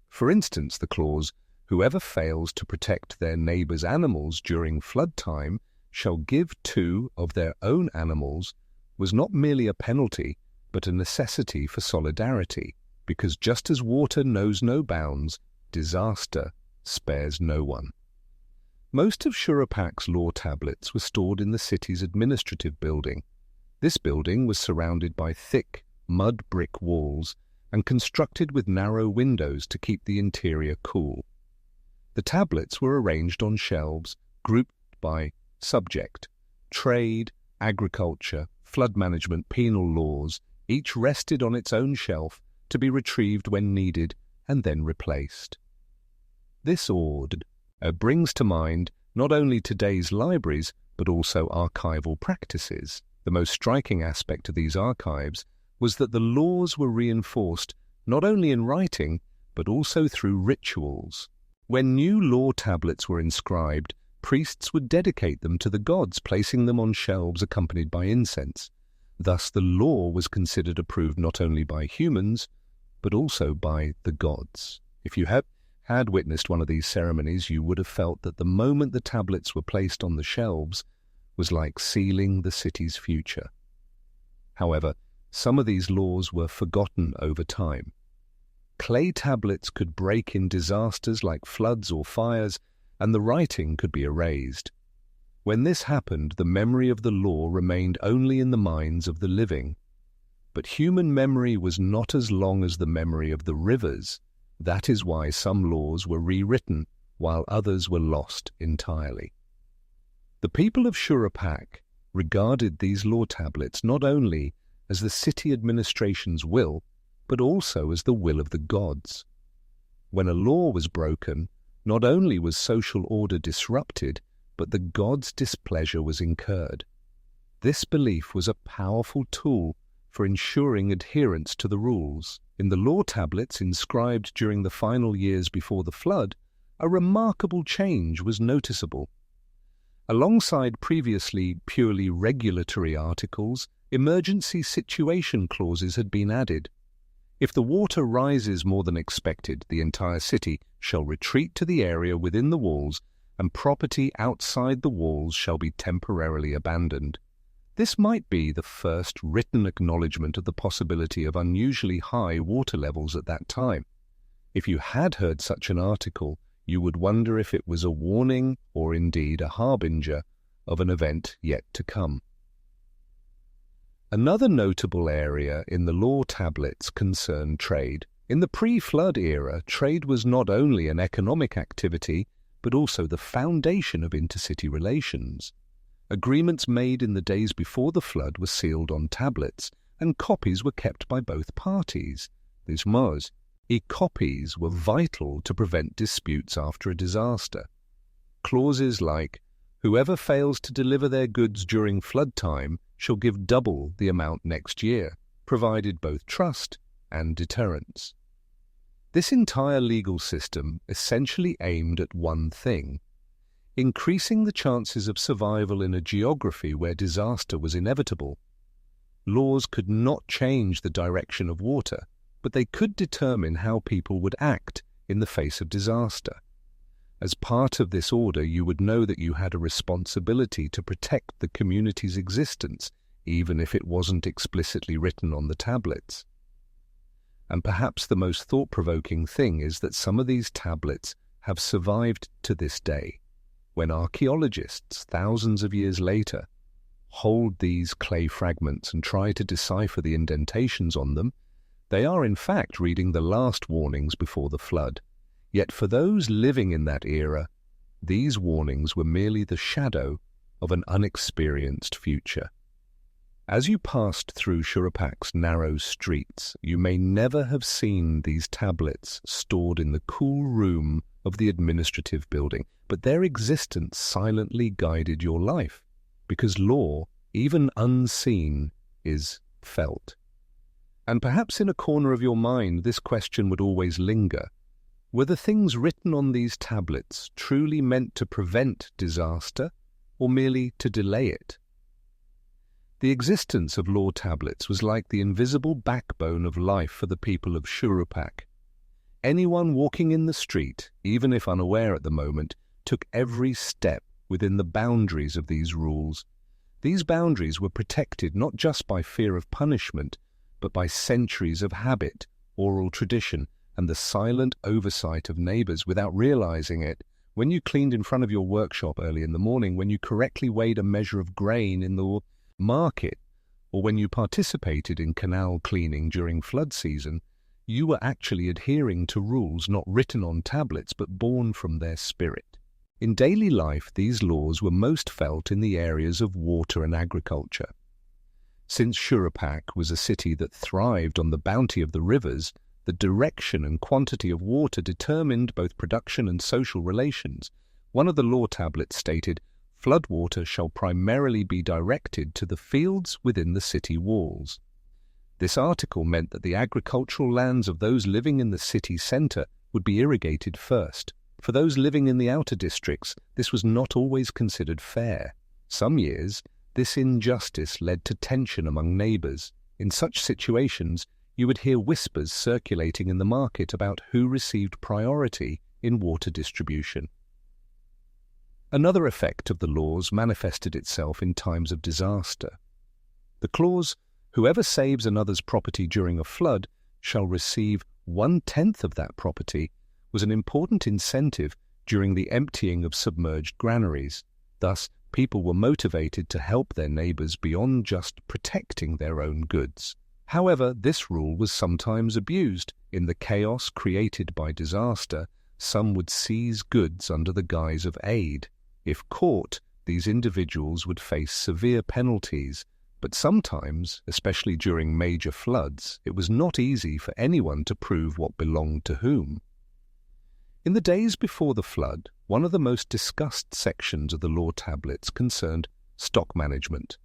For instance, the clause, "Whoever fails to protect their neighbor's animals during flood time shall give 2 of their own animals," was not merely a penalty, but a necessity for solidarity, because just as water knows no bounds, disaster spares no one. Most of Shurupak's law tablets were stored in the city's administrative building. This building was surrounded by thick, mud brick walls and constructed with narrow windows to keep the interior cool. The tablets were arranged on shelves, grouped by subject: trade, agriculture, flood management, penal laws. Each rested on its own shelf to be retrieved when needed and then replaced. This order brings to mind not only today's libraries, but also archival practices. The most striking aspect of these archives was that the laws were reinforced not only in writing, but also through rituals. When new law tablets were inscribed, priests would dedicate them to the gods, placing them on shelves accompanied by incense. Thus the law was considered approved not only by humans, but also by the gods. If you had witnessed one of these ceremonies, you would have felt that the moment the tablets were placed on the shelves was like sealing the city's future. However, some of these laws were forgotten over time. Clay tablets could break in disasters like floods or fires, and the writing could be erased. When this happened, the memory of the law remained only in the minds of the living. But human memory was not as long as the memory of the rivers. That is why some laws were rewritten, while others were lost entirely. The people of Shurupak regarded these law tablets not only as the city administration's will, but also as the will of the gods. When a law was broken, not only was social order disrupted, but the gods' displeasure was incurred. This belief was a powerful tool for ensuring adherence to the rules. In the law tablets inscribed during the final years before the flood, a remarkable change was noticeable. Alongside previously purely regulatory articles, emergency situation clauses had been added. If the water rises more than expected, the entire city shall retreat to the area within the walls, and property outside the walls shall be temporarily abandoned. This might be the first written acknowledgement of the possibility of unusually high water levels at that time. If you had heard such an article, you would wonder if it was a warning or indeed a harbinger of an event yet to come. Another notable area in the law tablets concerned trade. In the pre-flood era, trade was not only an economic activity, but also the foundation of intercity relations. Agreements made in the days before the flood were sealed on tablets, and copies were kept by both parties. These copies were vital to prevent disputes after a disaster. Clauses like, "Whoever fails to deliver their goods during flood time shall give double the amount next year," provided both trust and deterrence. This entire legal system essentially aimed at one thing: increasing the chances of survival in a geography where disaster was inevitable. Laws could not change the direction of water, but they could determine how people would act in the face of disaster. As part of this order, you would know that you had a responsibility to protect the community's existence, even if it wasn't explicitly written on the tablets. And perhaps the most thought-provoking thing is that some of these tablets have survived to this day. When archaeologists, thousands of years later, hold these clay fragments and try to decipher the indentations on them, they are in fact reading the last warnings before the flood. Yet for those living in that era, these warnings were merely the shadow of an unexperienced future. As you passed through Shurupak's narrow streets, you may never have seen these tablets stored in the cool room of the administrative building, but their existence silently guided your life, because law, even unseen, is felt. And perhaps in a corner of your mind this question would always linger: were the things written on these tablets truly meant to prevent disaster, or merely to delay it? The existence of law tablets was like the invisible backbone of life for the people of Shurupak. Anyone walking in the street, even if unaware at the moment, took every step within the boundaries of these rules. These boundaries were protected not just by fear of punishment, but by centuries of habit, oral tradition, and the silent oversight of neighbors without realizing it. When you cleaned in front of your workshop early in the morning, when you correctly weighed a measure of grain in the market, or when you participated in canal cleaning during flood season, you were actually adhering to rules not written on tablets but born from their spirit. In daily life, these laws were most felt in the areas of water and agriculture. Since Shurupak was a city that thrived on the bounty of the rivers, the direction and quantity of water determined both production and social relations. One of the law tablets stated, "Floodwater shall primarily be directed to the fields within the city walls." This article meant that the agricultural lands of those living in the city centre would be irrigated first. For those living in the outer districts, this was not always considered fair. Some years, this injustice led to tension among neighbours. In such situations, you would hear whispers circulating in the market about who received priority in water distribution. Another effect of the laws manifested itself in times of disaster. The clause, "Whoever saves another's property during a flood shall receive 1/10 of that property," was an important incentive during the emptying of submerged granaries. Thus, people were motivated to help their neighbors beyond just protecting their own goods. However, this rule was sometimes abused. In the chaos created by disaster, some would seize goods under the guise of aid. If caught, these individuals would face severe penalties, but sometimes, especially during major floods, it was not easy for anyone to prove what belonged to whom. In the days before the flood, one of the most discussed sections of the law tablets concerned stock management.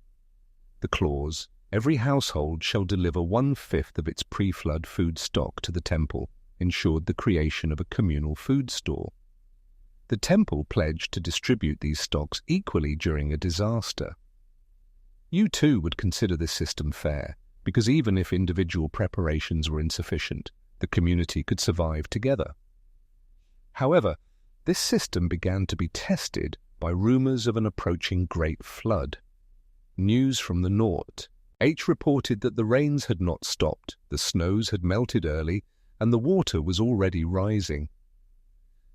The clause, "Every household shall deliver 1/5 of its pre-flood food stock to the temple," ensured the creation of a communal food store. The temple pledged to distribute these stocks equally during a disaster. You too would consider this system fair, because even if individual preparations were insufficient, the community could survive together. However, this system began to be tested by rumors of an approaching great flood. News from the north. H reported that the rains had not stopped, the snows had melted early, and the water was already rising.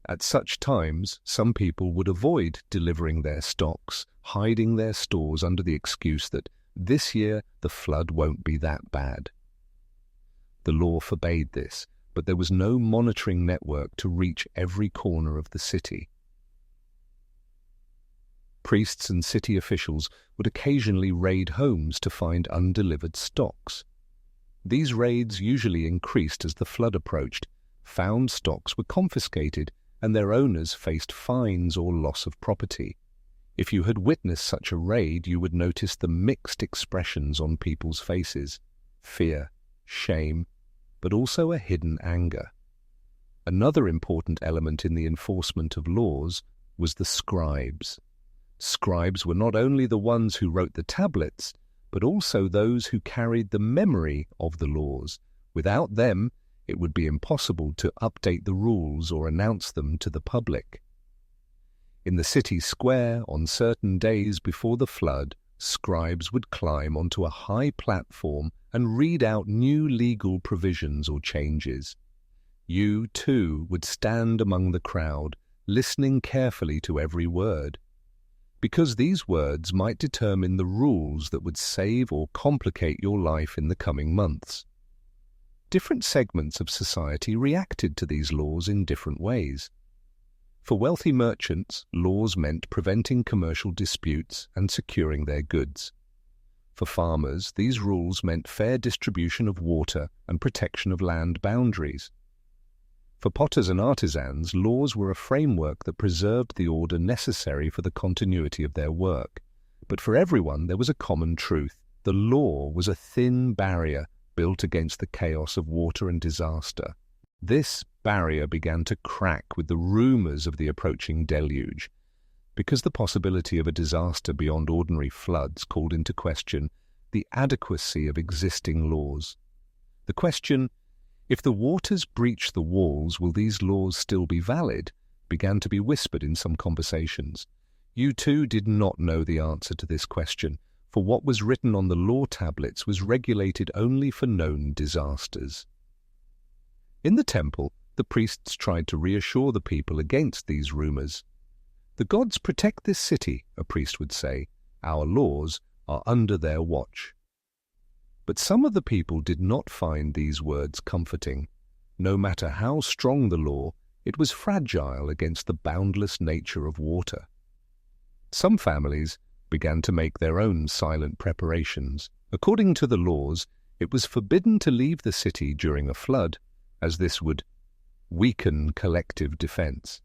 At such times, some people would avoid delivering their stocks, hiding their stores under the excuse that this year the flood won't be that bad. The law forbade this, but there was no monitoring network to reach every corner of the city. Priests and city officials would occasionally raid homes to find undelivered stocks. These raids usually increased as the flood approached. Found stocks were confiscated, and their owners faced fines or loss of property. If you had witnessed such a raid, you would notice the mixed expressions on people's faces: fear, shame, but also a hidden anger. Another important element in the enforcement of laws was the scribes. Scribes were not only the ones who wrote the tablets, but also those who carried the memory of the laws. Without them, it would be impossible to update the rules or announce them to the public. In the city square, on certain days before the flood, scribes would climb onto a high platform and read out new legal provisions or changes. You, too, would stand among the crowd, listening carefully to every word, because these words might determine the rules that would save or complicate your life in the coming months. Different segments of society reacted to these laws in different ways. For wealthy merchants, laws meant preventing commercial disputes and securing their goods. For farmers, these rules meant fair distribution of water and protection of land boundaries. For potters and artisans, laws were a framework that preserved the order necessary for the continuity of their work. But for everyone, there was a common truth. The law was a thin barrier built against the chaos of water and disaster. This barrier began to crack with the rumors of the approaching deluge, because the possibility of a disaster beyond ordinary floods called into question the adequacy of existing laws. The question, if the waters breach the walls, will these laws still be valid, began to be whispered in some conversations. You too did not know the answer to this question, for what was written on the law tablets was regulated only for known disasters. In the temple, the priests tried to reassure the people against these rumors. "The gods protect this city," a priest would say. "Our laws are under their watch." But some of the people did not find these words comforting. No matter how strong the law, it was fragile against the boundless nature of water. Some families began to make their own silent preparations. According to the laws, it was forbidden to leave the city during a flood, as this would weaken collective defense.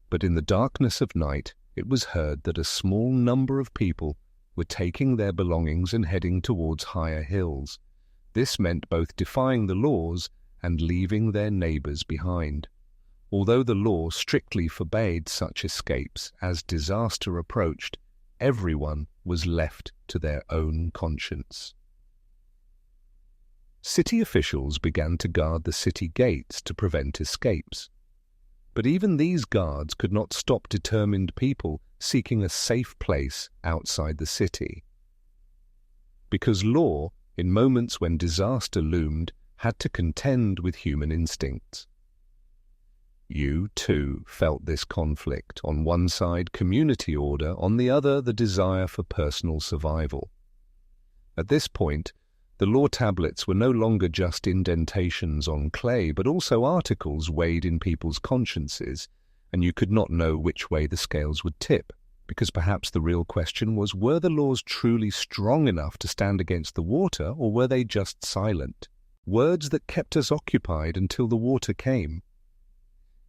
But in the darkness of night, it was heard that a small number of people were taking their belongings and heading towards higher hills. This meant both defying the laws and leaving their neighbors behind. Although the law strictly forbade such escapes, as disaster approached, everyone was left to their own conscience. City officials began to guard the city gates to prevent escapes. But even these guards could not stop determined people seeking a safe place outside the city. Because law, in moments when disaster loomed, had to contend with human instincts. You, too, felt this conflict. On one side, community order, on the other, the desire for personal survival. At this point, the law tablets were no longer just indentations on clay, but also articles weighed in people's consciences, and you could not know which way the scales would tip, because perhaps the real question was, were the laws truly strong enough to stand against the water, or were they just silent? Words that kept us occupied until the water came.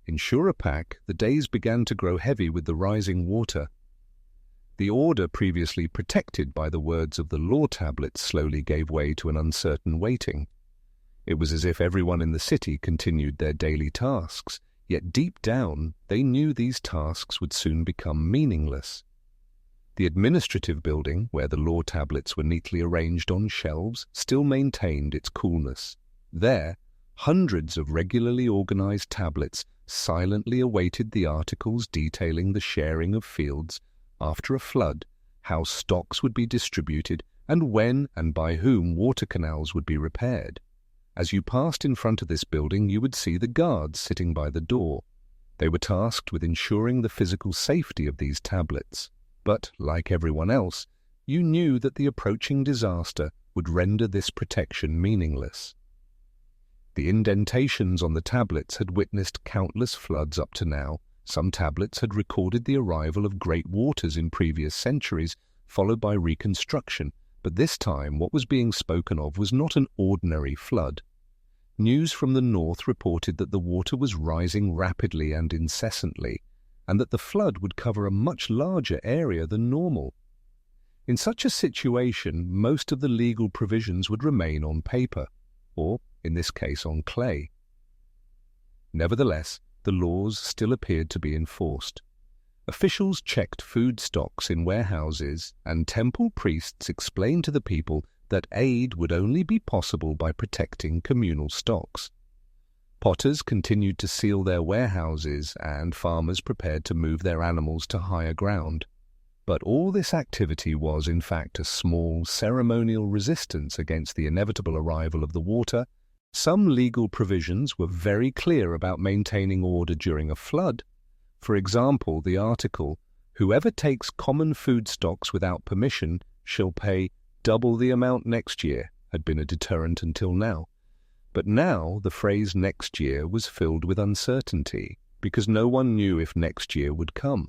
In Shurapak, the days began to grow heavy with the rising water. The order previously protected by the words of the law tablets slowly gave way to an uncertain waiting. It was as if everyone in the city continued their daily tasks, yet deep down they knew these tasks would soon become meaningless. The administrative building, where the law tablets were neatly arranged on shelves, still maintained its coolness. There, hundreds of regularly organized tablets silently awaited the articles detailing the sharing of fields after a flood, how stocks would be distributed, and when and by whom water canals would be repaired. As you passed in front of this building, you would see the guards sitting by the door. They were tasked with ensuring the physical safety of these tablets. But, like everyone else, you knew that the approaching disaster would render this protection meaningless. The indentations on the tablets had witnessed countless floods up to now. Some tablets had recorded the arrival of great waters in previous centuries, followed by reconstruction, but this time what was being spoken of was not an ordinary flood. News from the north reported that the water was rising rapidly and incessantly, and that the flood would cover a much larger area than normal. In such a situation, most of the legal provisions would remain on paper, or, in this case, on clay. Nevertheless, the laws still appeared to be enforced. Officials checked food stocks in warehouses, and temple priests explained to the people that aid would only be possible by protecting communal stocks. Potters continued to seal their warehouses, and farmers prepared to move their animals to higher ground. But all this activity was, in fact, a small ceremonial resistance against the inevitable arrival of the water. Some legal provisions were very clear about maintaining order during a flood. For example, the article, "Whoever takes common food stocks without permission shall pay double the amount next year," had been a deterrent until now. But now the phrase "next year" was filled with uncertainty, because no one knew if next year would come.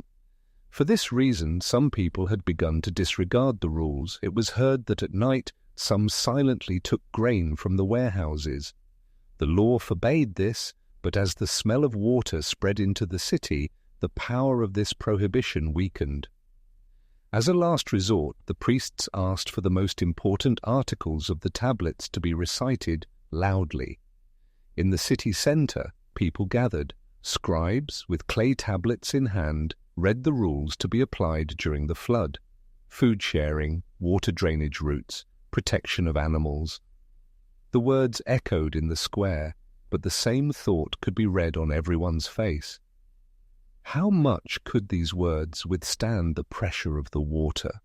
For this reason, some people had begun to disregard the rules. It was heard that at night some silently took grain from the warehouses. The law forbade this, but as the smell of water spread into the city, the power of this prohibition weakened. As a last resort, the priests asked for the most important articles of the tablets to be recited loudly. In the city center, people gathered. Scribes, with clay tablets in hand, read the rules to be applied during the flood: food sharing, water drainage routes, protection of animals. The words echoed in the square, but the same thought could be read on everyone's face. How much could these words withstand the pressure of the water?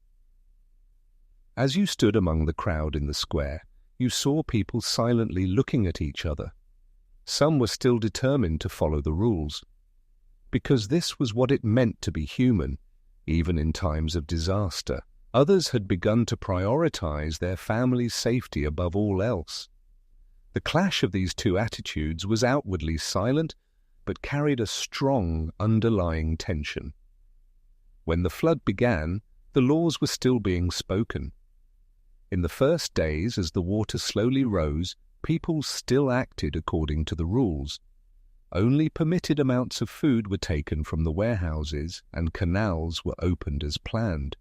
As you stood among the crowd in the square, you saw people silently looking at each other. Some were still determined to follow the rules, because this was what it meant to be human, even in times of disaster. Others had begun to prioritize their family's safety above all else. The clash of these two attitudes was outwardly silent, but carried a strong underlying tension. When the flood began, the laws were still being spoken. In the first days, as the water slowly rose, people still acted according to the rules. Only permitted amounts of food were taken from the warehouses, and canals were opened as planned.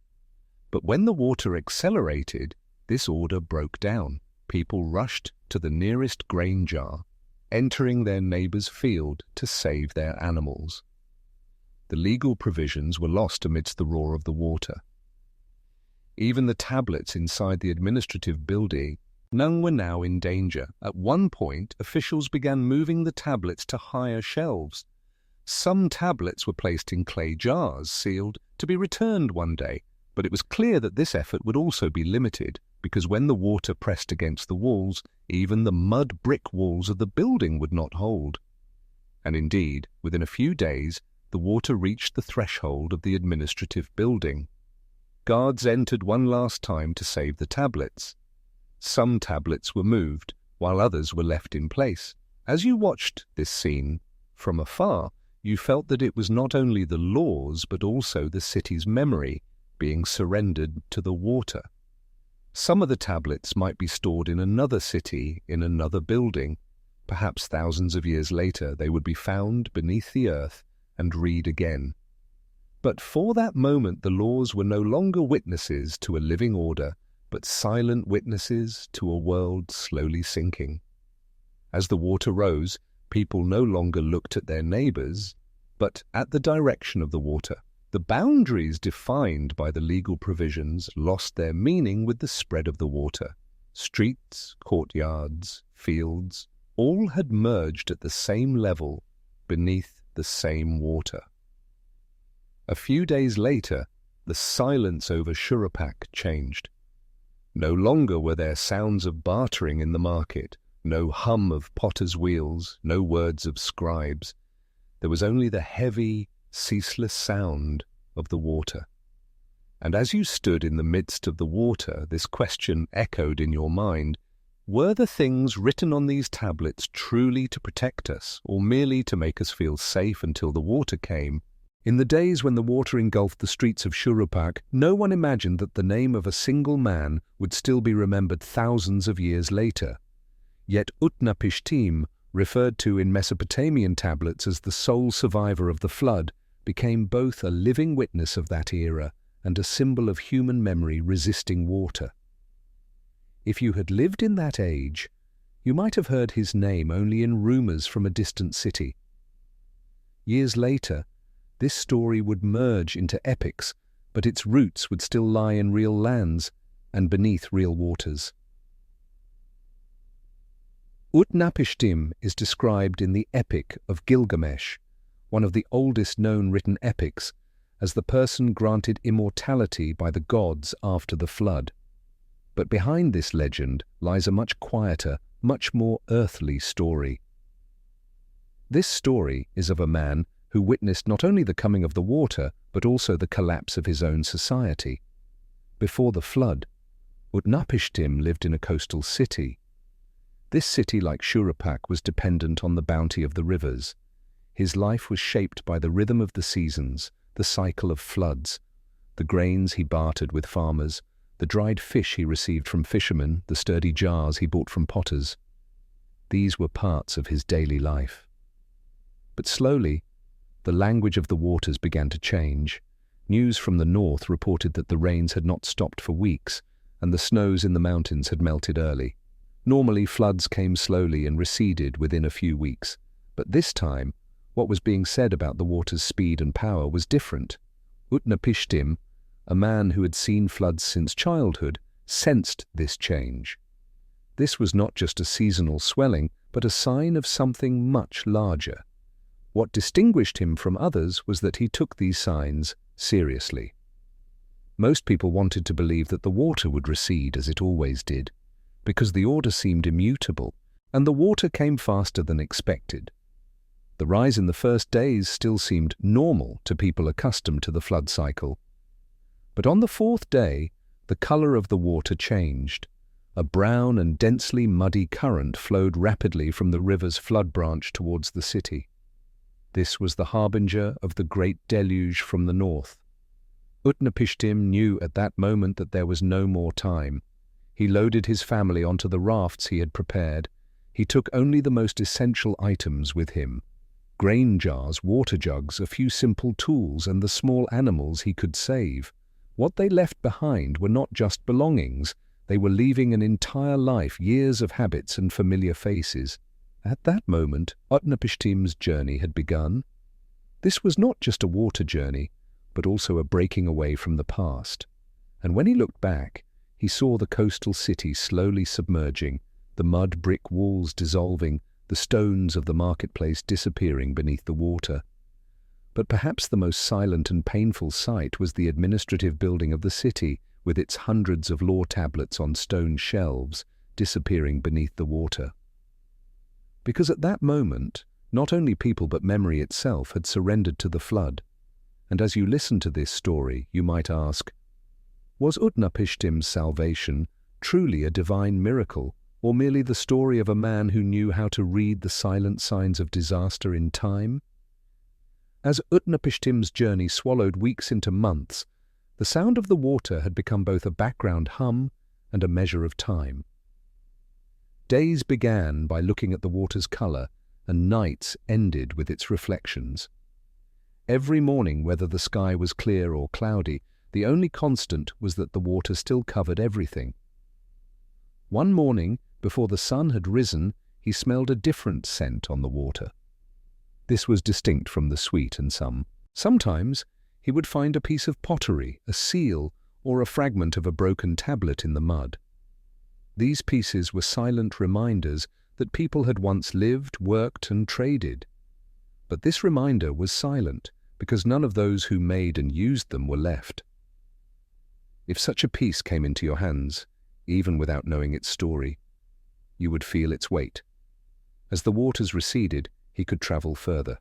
But when the water accelerated, this order broke down. People rushed to the nearest grain jar, entering their neighbor's field to save their animals. The legal provisions were lost amidst the roar of the water. Even the tablets inside the administrative building, none were now in danger. At one point, officials began moving the tablets to higher shelves. Some tablets were placed in clay jars, sealed, to be returned one day, but it was clear that this effort would also be limited, because when the water pressed against the walls, even the mud brick walls of the building would not hold. And indeed, within a few days, the water reached the threshold of the administrative building. Guards entered one last time to save the tablets. Some tablets were moved, while others were left in place. As you watched this scene from afar, you felt that it was not only the laws but also the city's memory being surrendered to the water. Some of the tablets might be stored in another city, in another building. Perhaps thousands of years later they would be found beneath the earth and read again. But for that moment the laws were no longer witnesses to a living order, but silent witnesses to a world slowly sinking. As the water rose, people no longer looked at their neighbors, but at the direction of the water. The boundaries defined by the legal provisions lost their meaning with the spread of the water. Streets, courtyards, fields, all had merged at the same level beneath the same water. A few days later, the silence over Shurupak changed. No longer were there sounds of bartering in the market, no hum of potters' wheels, no words of scribes. There was only the heavy, ceaseless sound of the water. And as you stood in the midst of the water, this question echoed in your mind: were the things written on these tablets truly to protect us, or merely to make us feel safe until the water came? In the days when the water engulfed the streets of Shurupak, no one imagined that the name of a single man would still be remembered thousands of years later. Yet Utnapishtim, referred to in Mesopotamian tablets as the sole survivor of the flood, became both a living witness of that era and a symbol of human memory resisting water. If you had lived in that age, you might have heard his name only in rumors from a distant city. Years later, this story would merge into epics, but its roots would still lie in real lands and beneath real waters. Utnapishtim is described in the Epic of Gilgamesh, one of the oldest known written epics, as the person granted immortality by the gods after the flood. But behind this legend lies a much quieter, much more earthly story. This story is of a man who witnessed not only the coming of the water, but also the collapse of his own society. Before the flood, Utnapishtim lived in a coastal city. This city, like Shurupak, was dependent on the bounty of the rivers. His life was shaped by the rhythm of the seasons, the cycle of floods, the grains he bartered with farmers, the dried fish he received from fishermen, the sturdy jars he bought from potters. These were parts of his daily life. But slowly, the language of the waters began to change. News from the north reported that the rains had not stopped for weeks, and the snows in the mountains had melted early. Normally, floods came slowly and receded within a few weeks. But this time, what was being said about the water's speed and power was different. Utnapishtim, a man who had seen floods since childhood, sensed this change. This was not just a seasonal swelling, but a sign of something much larger. What distinguished him from others was that he took these signs seriously. Most people wanted to believe that the water would recede as it always did, because the order seemed immutable, and the water came faster than expected. The rise in the first days still seemed normal to people accustomed to the flood cycle. But on the fourth day, the color of the water changed. A brown and densely muddy current flowed rapidly from the river's flood branch towards the city. This was the harbinger of the great deluge from the north. Utnapishtim knew at that moment that there was no more time. He loaded his family onto the rafts he had prepared. He took only the most essential items with him: grain jars, water jugs, a few simple tools, and the small animals he could save. What they left behind were not just belongings. They were leaving an entire life, years of habits and familiar faces. At that moment, Utnapishtim's journey had begun. This was not just a water journey, but also a breaking away from the past. And when he looked back, he saw the coastal city slowly submerging, the mud brick walls dissolving, the stones of the marketplace disappearing beneath the water. But perhaps the most silent and painful sight was the administrative building of the city, with its hundreds of law tablets on stone shelves, disappearing beneath the water. Because at that moment, not only people but memory itself had surrendered to the flood. And as you listen to this story, you might ask, was Utnapishtim's salvation truly a divine miracle, or merely the story of a man who knew how to read the silent signs of disaster in time? As Utnapishtim's journey swallowed weeks into months, the sound of the water had become both a background hum and a measure of time. Days began by looking at the water's color, and nights ended with its reflections. Every morning, whether the sky was clear or cloudy, the only constant was that the water still covered everything. One morning, before the sun had risen, he smelled a different scent on the water. This was distinct from the sweet and some. Sometimes he would find a piece of pottery, a seal, or a fragment of a broken tablet in the mud. These pieces were silent reminders that people had once lived, worked, and traded. But this reminder was silent, because none of those who made and used them were left. If such a piece came into your hands, even without knowing its story, you would feel its weight. As the waters receded, he could travel further.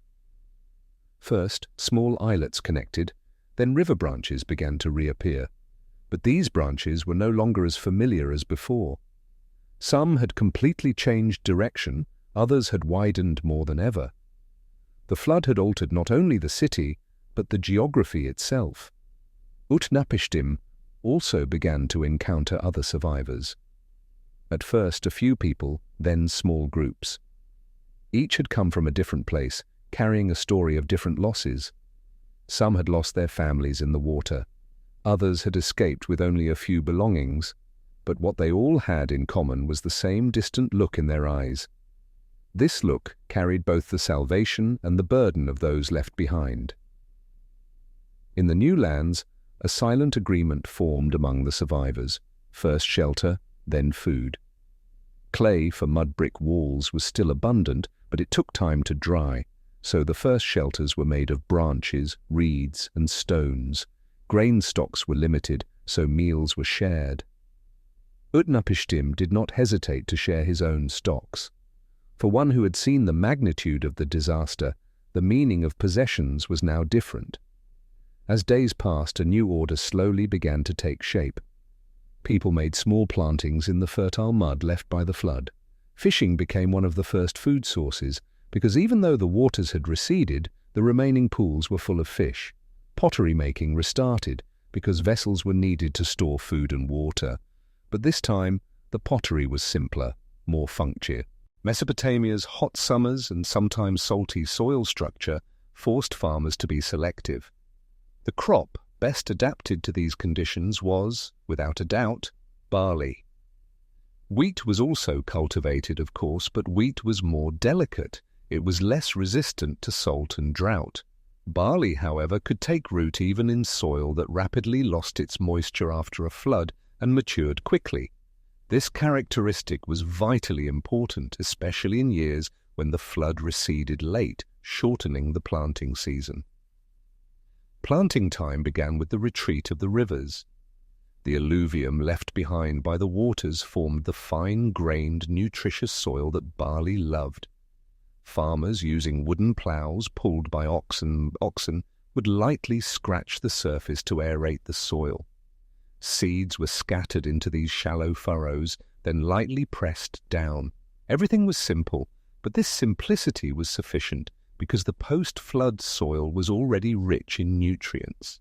First, small islets connected, then river branches began to reappear. But these branches were no longer as familiar as before. Some had completely changed direction, others had widened more than ever. The flood had altered not only the city, but the geography itself. Utnapishtim also began to encounter other survivors. At first a few people, then small groups. Each had come from a different place, carrying a story of different losses. Some had lost their families in the water. Others had escaped with only a few belongings. But what they all had in common was the same distant look in their eyes. This look carried both the salvation and the burden of those left behind. In the new lands, a silent agreement formed among the survivors: first shelter, then food. Clay for mud brick walls was still abundant, but it took time to dry, so the first shelters were made of branches, reeds, and stones. Grain stocks were limited, so meals were shared. Utnapishtim did not hesitate to share his own stocks. For one who had seen the magnitude of the disaster, the meaning of possessions was now different. As days passed, a new order slowly began to take shape. People made small plantings in the fertile mud left by the flood. Fishing became one of the first food sources, because even though the waters had receded, the remaining pools were full of fish. Pottery making restarted, because vessels were needed to store food and water. But this time, the pottery was simpler, more functional. Mesopotamia's hot summers and sometimes salty soil structure forced farmers to be selective. The crop best adapted to these conditions was, without a doubt, barley. Wheat was also cultivated, of course, but wheat was more delicate. It was less resistant to salt and drought. Barley, however, could take root even in soil that rapidly lost its moisture after a flood and matured quickly. This characteristic was vitally important, especially in years when the flood receded late, shortening the planting season. Planting time began with the retreat of the rivers. The alluvium left behind by the waters formed the fine-grained, nutritious soil that barley loved. Farmers using wooden ploughs pulled by oxen would lightly scratch the surface to aerate the soil. Seeds were scattered into these shallow furrows, then lightly pressed down. Everything was simple, but this simplicity was sufficient because the post-flood soil was already rich in nutrients.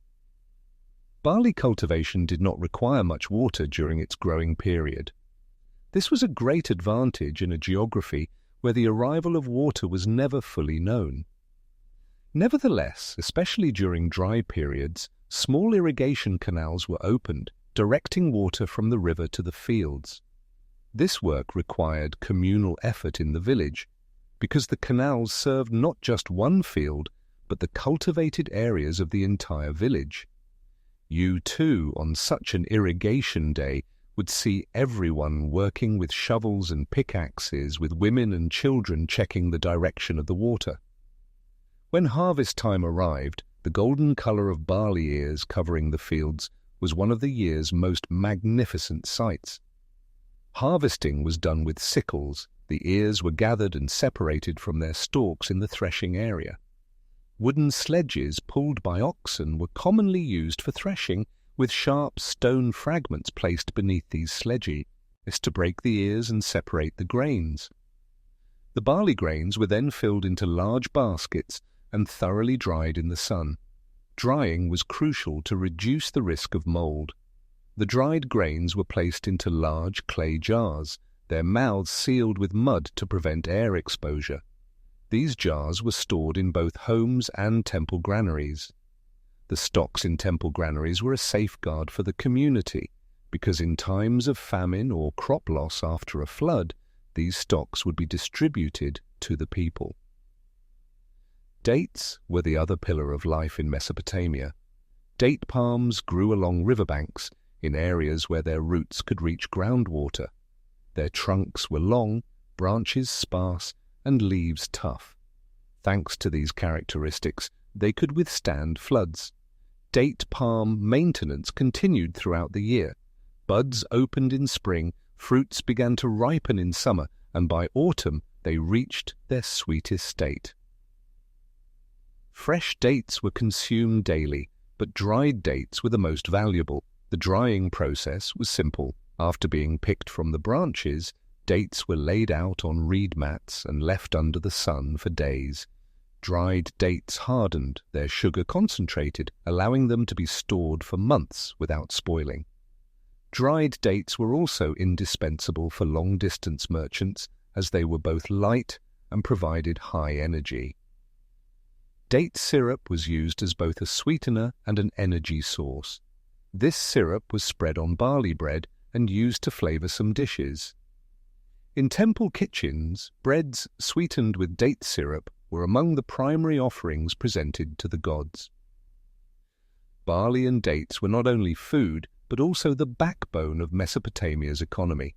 Barley cultivation did not require much water during its growing period. This was a great advantage in a geography where the arrival of water was never fully known. Nevertheless, especially during dry periods, small irrigation canals were opened, directing water from the river to the fields. This work required communal effort in the village, because the canals served not just one field, but the cultivated areas of the entire village. You too, on such an irrigation day, would see everyone working with shovels and pickaxes, with women and children checking the direction of the water. When harvest time arrived, the golden color of barley ears covering the fields was one of the year's most magnificent sights. Harvesting was done with sickles. The ears were gathered and separated from their stalks in the threshing area. Wooden sledges pulled by oxen were commonly used for threshing, with sharp stone fragments placed beneath these sledges to break the ears and separate the grains. The barley grains were then filled into large baskets and thoroughly dried in the sun. Drying was crucial to reduce the risk of mold. The dried grains were placed into large clay jars, their mouths sealed with mud to prevent air exposure. These jars were stored in both homes and temple granaries. The stocks in temple granaries were a safeguard for the community, because in times of famine or crop loss after a flood, these stocks would be distributed to the people. Dates were the other pillar of life in Mesopotamia. Date palms grew along riverbanks in areas where their roots could reach groundwater. Their trunks were long, branches sparse, and leaves tough. Thanks to these characteristics, they could withstand floods. Date palm maintenance continued throughout the year. Buds opened in spring, fruits began to ripen in summer, and by autumn they reached their sweetest state. Fresh dates were consumed daily, but dried dates were the most valuable. The drying process was simple. After being picked from the branches, dates were laid out on reed mats and left under the sun for days. Dried dates hardened, their sugar concentrated, allowing them to be stored for months without spoiling. Dried dates were also indispensable for long-distance merchants, as they were both light and provided high energy. Date syrup was used as both a sweetener and an energy source. This syrup was spread on barley bread and used to flavor some dishes. In temple kitchens, breads sweetened with date syrup were among the primary offerings presented to the gods. Barley and dates were not only food, but also the backbone of Mesopotamia's economy.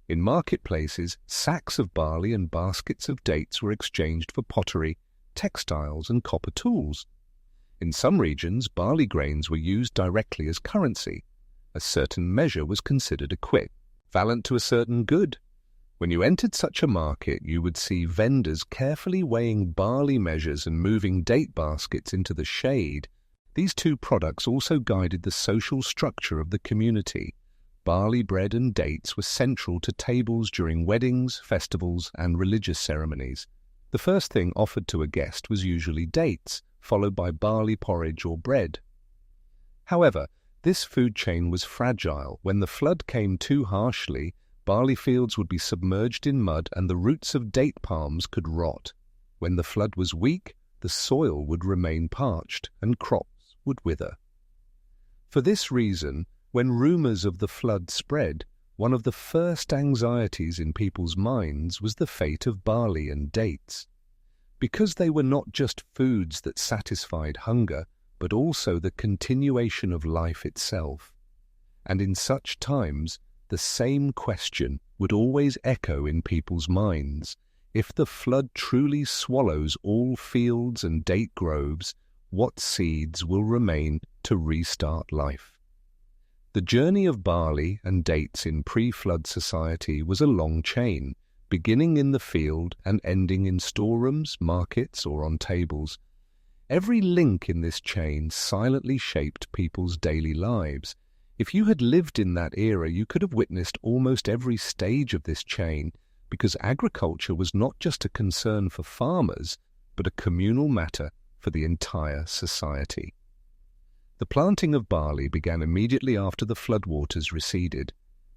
In marketplaces, sacks of barley and baskets of dates were exchanged for pottery, textiles, and copper tools. In some regions, barley grains were used directly as currency. A certain measure was considered equivalent to a certain good. When you entered such a market, you would see vendors carefully weighing barley measures and moving date baskets into the shade. These two products also guided the social structure of the community. Barley bread and dates were central to tables during weddings, festivals, and religious ceremonies. The first thing offered to a guest was usually dates, followed by barley porridge or bread. However, this food chain was fragile. When the flood came too harshly, barley fields would be submerged in mud and the roots of date palms could rot. When the flood was weak, the soil would remain parched and crops would wither. For this reason, when rumors of the flood spread, one of the first anxieties in people's minds was the fate of barley and dates. because they were not just foods that satisfied hunger, but also the continuation of life itself. And in such times, the same question would always echo in people's minds. If the flood truly swallows all fields and date groves, what seeds will remain to restart life? The journey of barley and dates in pre-flood society was a long chain, beginning in the field and ending in storerooms, markets, or on tables. Every link in this chain silently shaped people's daily lives. If you had lived in that era, you could have witnessed almost every stage of this chain, because agriculture was not just a concern for farmers, but a communal matter for the entire society. The planting of barley began immediately after the floodwaters receded.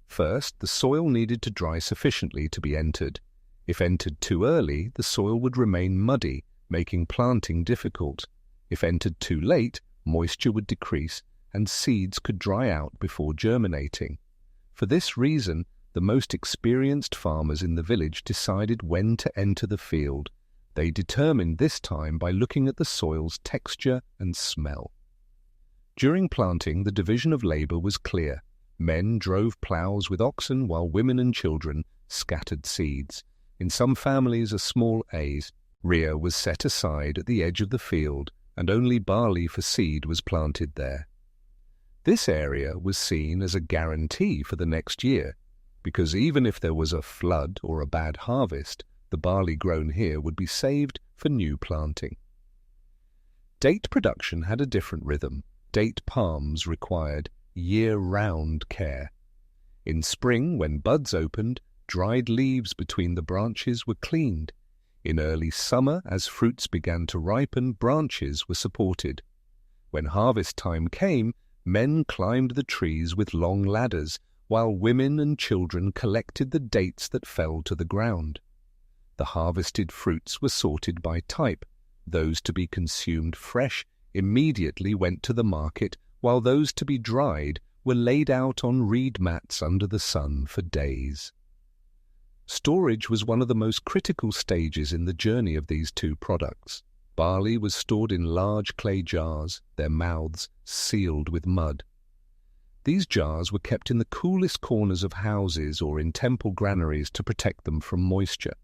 First, the soil needed to dry sufficiently to be entered. If entered too early, the soil would remain muddy, making planting difficult. If entered too late, moisture would decrease and seeds could dry out before germinating. For this reason, the most experienced farmers in the village decided when to enter the field. They determined this time by looking at the soil's texture and smell. During planting, the division of labor was clear. Men drove plows with oxen while women and children scattered seeds. In some families, a small area was set aside at the edge of the field, and only barley for seed was planted there. This area was seen as a guarantee for the next year, because even if there was a flood or a bad harvest, the barley grown here would be saved for new planting. Date production had a different rhythm. Date palms required year-round care. In spring, when buds opened, dried leaves between the branches were cleaned. In early summer, as fruits began to ripen, branches were supported. When harvest time came, men climbed the trees with long ladders, while women and children collected the dates that fell to the ground. The harvested fruits were sorted by type. Those to be consumed fresh immediately went to the market, while those to be dried were laid out on reed mats under the sun for days. Storage was one of the most critical stages in the journey of these two products. Barley was stored in large clay jars, their mouths sealed with mud. These jars were kept in the coolest corners of houses or in temple granaries to protect them from moisture.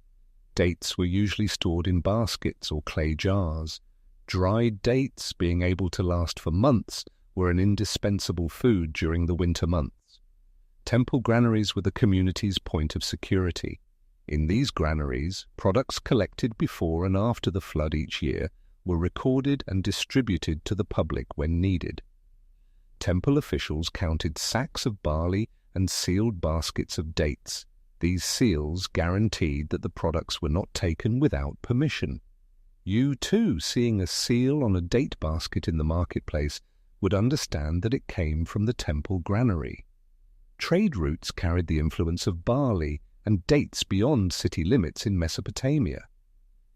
Dates were usually stored in baskets or clay jars. Dried dates, being able to last for months, were an indispensable food during the winter months. Temple granaries were the community's point of security. In these granaries, products collected before and after the flood each year were recorded and distributed to the public when needed. Temple officials counted sacks of barley and sealed baskets of dates. These seals guaranteed that the products were not taken without permission. You, too, seeing a seal on a date basket in the marketplace, would understand that it came from the temple granary. Trade routes carried the influence of barley and dates beyond city limits in Mesopotamia.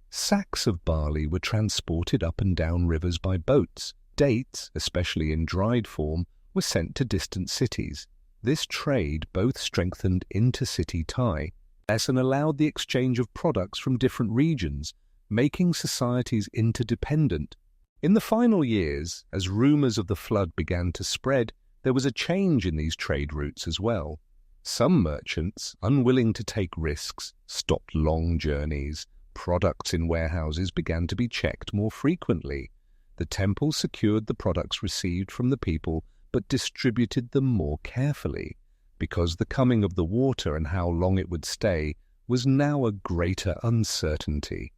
Sacks of barley were transported up and down rivers by boats. Dates, especially in dried form, were sent to distant cities. This trade both strengthened intercity ties and allowed the exchange of products from different regions, making societies interdependent. In the final years, as rumors of the flood began to spread, there was a change in these trade routes as well. Some merchants, unwilling to take risks, stopped long journeys. Products in warehouses began to be checked more frequently. The temple secured the products received from the people, but distributed them more carefully, because the coming of the water and how long it would stay was now a greater uncertainty.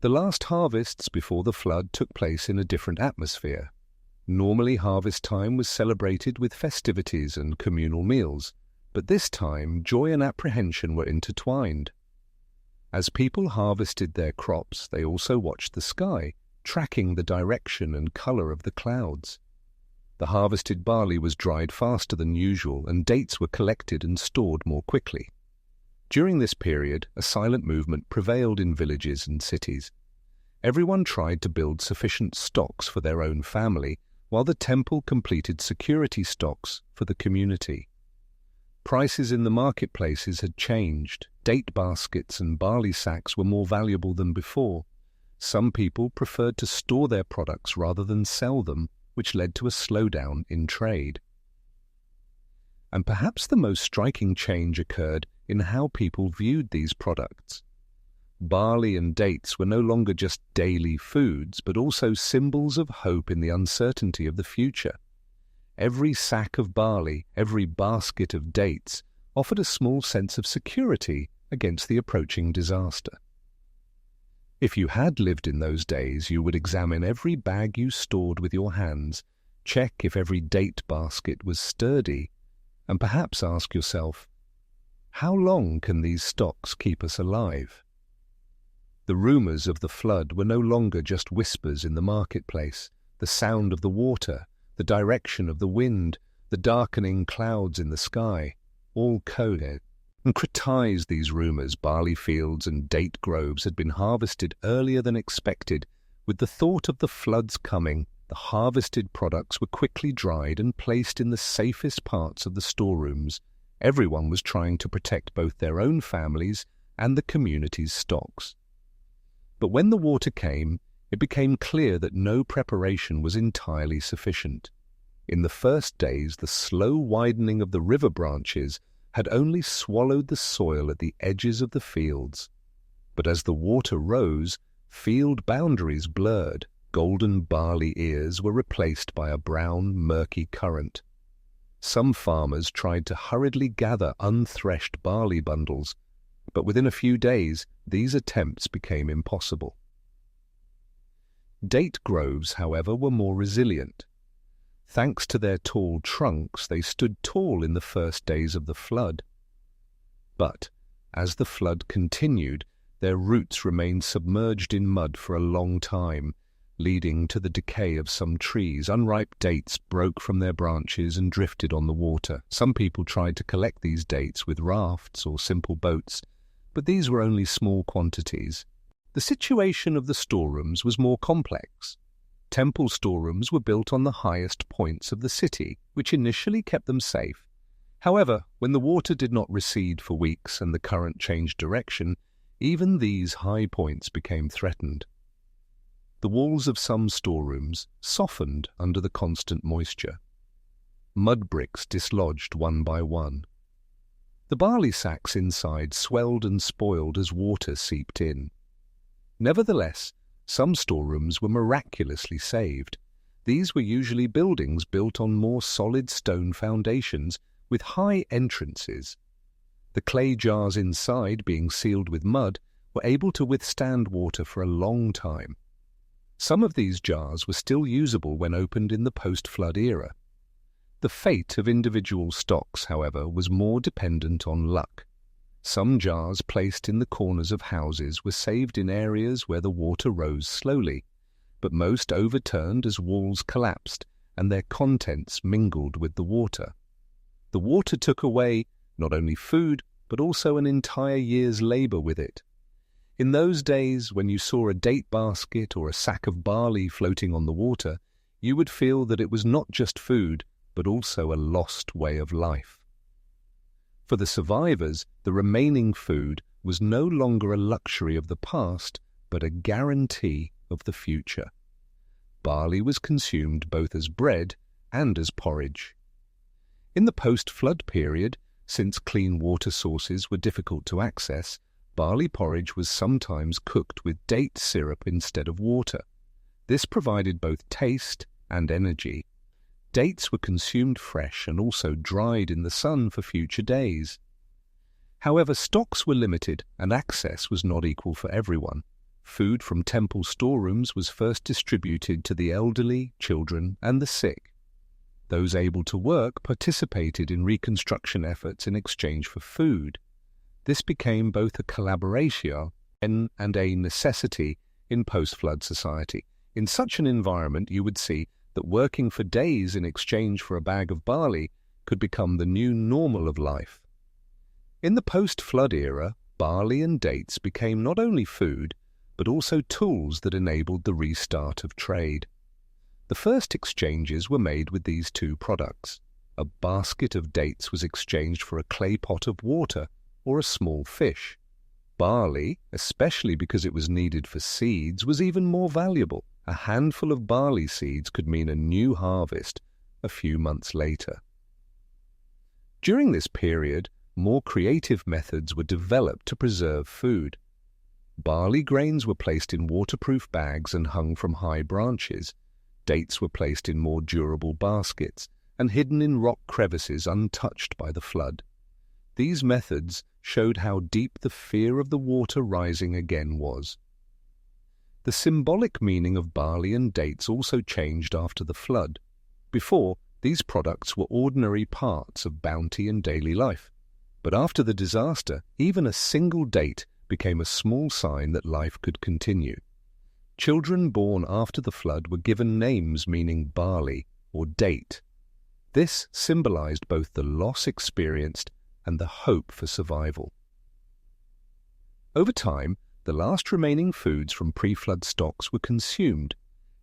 The last harvests before the flood took place in a different atmosphere. Normally, harvest time was celebrated with festivities and communal meals, but this time joy and apprehension were intertwined. As people harvested their crops, they also watched the sky, tracking the direction and color of the clouds. The harvested barley was dried faster than usual, and dates were collected and stored more quickly. During this period, a silent movement prevailed in villages and cities. Everyone tried to build sufficient stocks for their own family, while the temple completed security stocks for the community. Prices in the marketplaces had changed. date baskets and barley sacks were more valuable than before. Some people preferred to store their products rather than sell them, which led to a slowdown in trade. And perhaps the most striking change occurred in how people viewed these products. Barley and dates were no longer just daily foods, but also symbols of hope in the uncertainty of the future. Every sack of barley, every basket of dates, offered a small sense of security against the approaching disaster. If you had lived in those days, you would examine every bag you stored with your hands, check if every date basket was sturdy, and perhaps ask yourself, how long can these stocks keep us alive? The rumors of the flood were no longer just whispers in the marketplace. The sound of the water, the direction of the wind, the darkening clouds in the sky, all concretized these rumors. Barley fields and date groves had been harvested earlier than expected. With the thought of the floods coming, the harvested products were quickly dried and placed in the safest parts of the storerooms. Everyone was trying to protect both their own families and the community's stocks. But when the water came, it became clear that no preparation was entirely sufficient. In the first days, the slow widening of the river branches had only swallowed the soil at the edges of the fields. But as the water rose, field boundaries blurred. Golden barley ears were replaced by a brown, murky current. Some farmers tried to hurriedly gather unthreshed barley bundles, but within a few days, these attempts became impossible. Date groves, however, were more resilient. Thanks to their tall trunks, they stood tall in the first days of the flood. But as the flood continued, their roots remained submerged in mud for a long time, leading to the decay of some trees. Unripe dates broke from their branches and drifted on the water. Some people tried to collect these dates with rafts or simple boats, but these were only small quantities. The situation of the storerooms was more complex. Temple storerooms were built on the highest points of the city, which initially kept them safe. However, when the water did not recede for weeks and the current changed direction, even these high points became threatened. The walls of some storerooms softened under the constant moisture. Mud bricks dislodged one by one. The barley sacks inside swelled and spoiled as water seeped in. Nevertheless, some storerooms were miraculously saved. These were usually buildings built on more solid stone foundations with high entrances. The clay jars inside, being sealed with mud, were able to withstand water for a long time. Some of these jars were still usable when opened in the post-flood era. The fate of individual stocks, however, was more dependent on luck. Some jars placed in the corners of houses were saved in areas where the water rose slowly, but most overturned as walls collapsed and their contents mingled with the water. The water took away not only food, but also an entire year's labor with it. In those days, when you saw a date basket or a sack of barley floating on the water, you would feel that it was not just food, but also a lost way of life. For the survivors, the remaining food was no longer a luxury of the past, but a guarantee of the future. Barley was consumed both as bread and as porridge. In the post-flood period, since clean water sources were difficult to access, barley porridge was sometimes cooked with date syrup instead of water. This provided both taste and energy. Dates were consumed fresh and also dried in the sun for future days. However, stocks were limited and access was not equal for everyone. Food from temple storerooms was first distributed to the elderly, children, and the sick. Those able to work participated in reconstruction efforts in exchange for food. This became both a collaboration and a necessity in post-flood society. In such an environment, you would see that working for days in exchange for a bag of barley could become the new normal of life. In the post-flood era, barley and dates became not only food, but also tools that enabled the restart of trade. The first exchanges were made with these two products. A basket of dates was exchanged for a clay pot of water, or a small fish. Barley, especially because it was needed for seeds, was even more valuable. A handful of barley seeds could mean a new harvest a few months later. During this period, more creative methods were developed to preserve food. Barley grains were placed in waterproof bags and hung from high branches. Dates were placed in more durable baskets and hidden in rock crevices untouched by the flood. These methods showed how deep the fear of the water rising again was. The symbolic meaning of barley and dates also changed after the flood. Before, these products were ordinary parts of bounty and daily life. But after the disaster, even a single date became a small sign that life could continue. Children born after the flood were given names meaning barley or date. This symbolized both the loss experienced and the hope for survival. Over time, the last remaining foods from pre-flood stocks were consumed.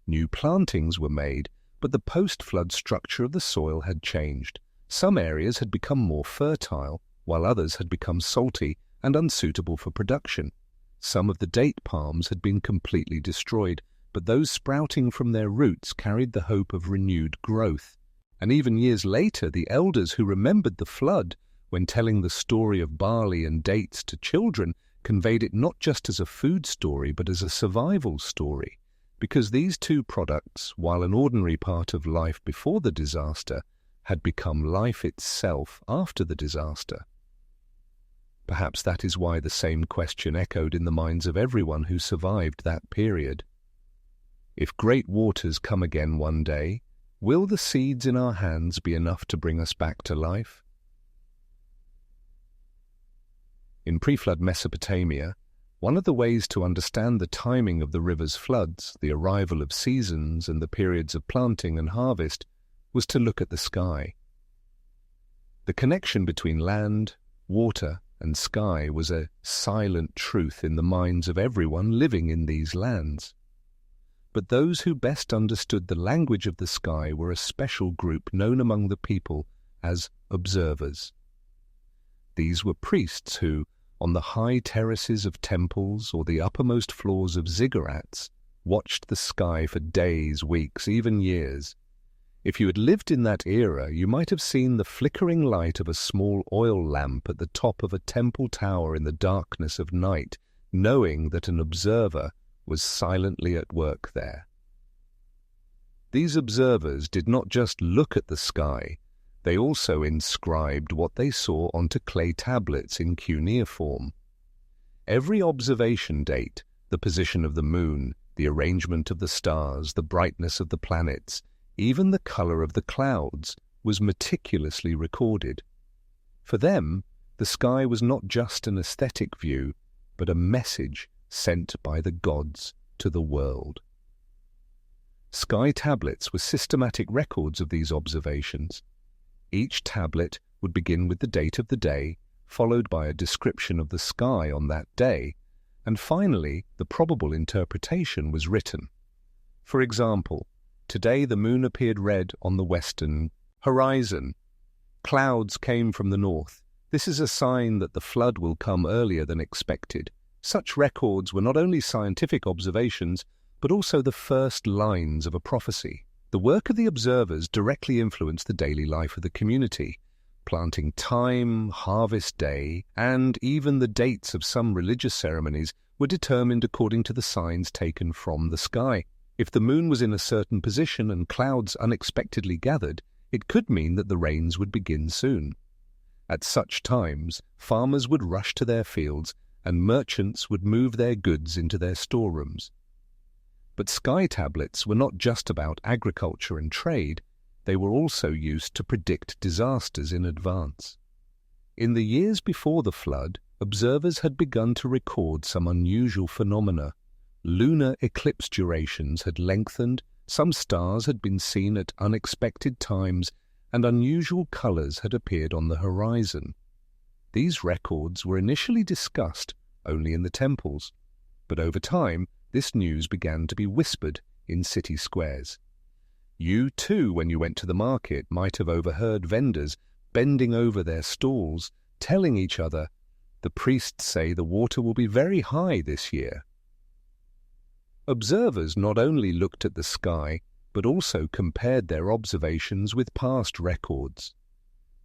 New plantings were made, but the post-flood structure of the soil had changed. Some areas had become more fertile, while others had become salty and unsuitable for production. Some of the date palms had been completely destroyed, but those sprouting from their roots carried the hope of renewed growth. And even years later, the elders who remembered the flood, when telling the story of barley and dates to children, conveyed it not just as a food story, but as a survival story, because these two products, while an ordinary part of life before the disaster, had become life itself after the disaster. Perhaps that is why the same question echoed in the minds of everyone who survived that period. If great waters come again one day, will the seeds in our hands be enough to bring us back to life? In pre-flood Mesopotamia, one of the ways to understand the timing of the river's floods, the arrival of seasons, and the periods of planting and harvest was to look at the sky. The connection between land, water, and sky was a silent truth in the minds of everyone living in these lands. But those who best understood the language of the sky were a special group known among the people as observers. These were priests who, on the high terraces of temples or the uppermost floors of ziggurats, watched the sky for days, weeks, even years. If you had lived in that era, you might have seen the flickering light of a small oil lamp at the top of a temple tower in the darkness of night, knowing that an observer was silently at work there. These observers did not just look at the sky, they also inscribed what they saw onto clay tablets in cuneiform. Every observation date, the position of the moon, the arrangement of the stars, the brightness of the planets, even the color of the clouds, was meticulously recorded. For them, the sky was not just an aesthetic view, but a message sent by the gods to the world. Sky tablets were systematic records of these observations. Each tablet would begin with the date of the day, followed by a description of the sky on that day, and finally the probable interpretation was written. For example, today the moon appeared red on the western horizon. Clouds came from the north. This is a sign that the flood will come earlier than expected. Such records were not only scientific observations, but also the first lines of a prophecy. The work of the observers directly influenced the daily life of the community. Planting time, harvest day, and even the dates of some religious ceremonies were determined according to the signs taken from the sky. If the moon was in a certain position and clouds unexpectedly gathered, it could mean that the rains would begin soon. At such times, farmers would rush to their fields and merchants would move their goods into their storerooms. But sky tablets were not just about agriculture and trade, they were also used to predict disasters in advance. In the years before the flood, observers had begun to record some unusual phenomena. Lunar eclipse durations had lengthened, some stars had been seen at unexpected times, and unusual colors had appeared on the horizon. These records were initially discussed only in the temples, but over time this news began to be whispered in city squares. You too, when you went to the market, might have overheard vendors bending over their stalls, telling each other, The priests say the water will be very high this year. Observers not only looked at the sky, but also compared their observations with past records.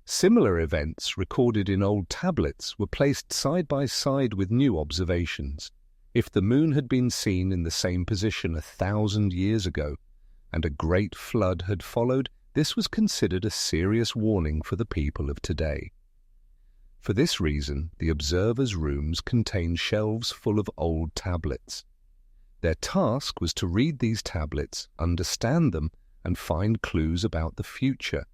Similar events recorded in old tablets were placed side by side with new observations. If the moon had been seen in the same position 1,000 years ago, and a great flood had followed, this was considered a serious warning for the people of today. For this reason, the observers' rooms contained shelves full of old tablets. Their task was to read these tablets, understand them, and find clues about the future.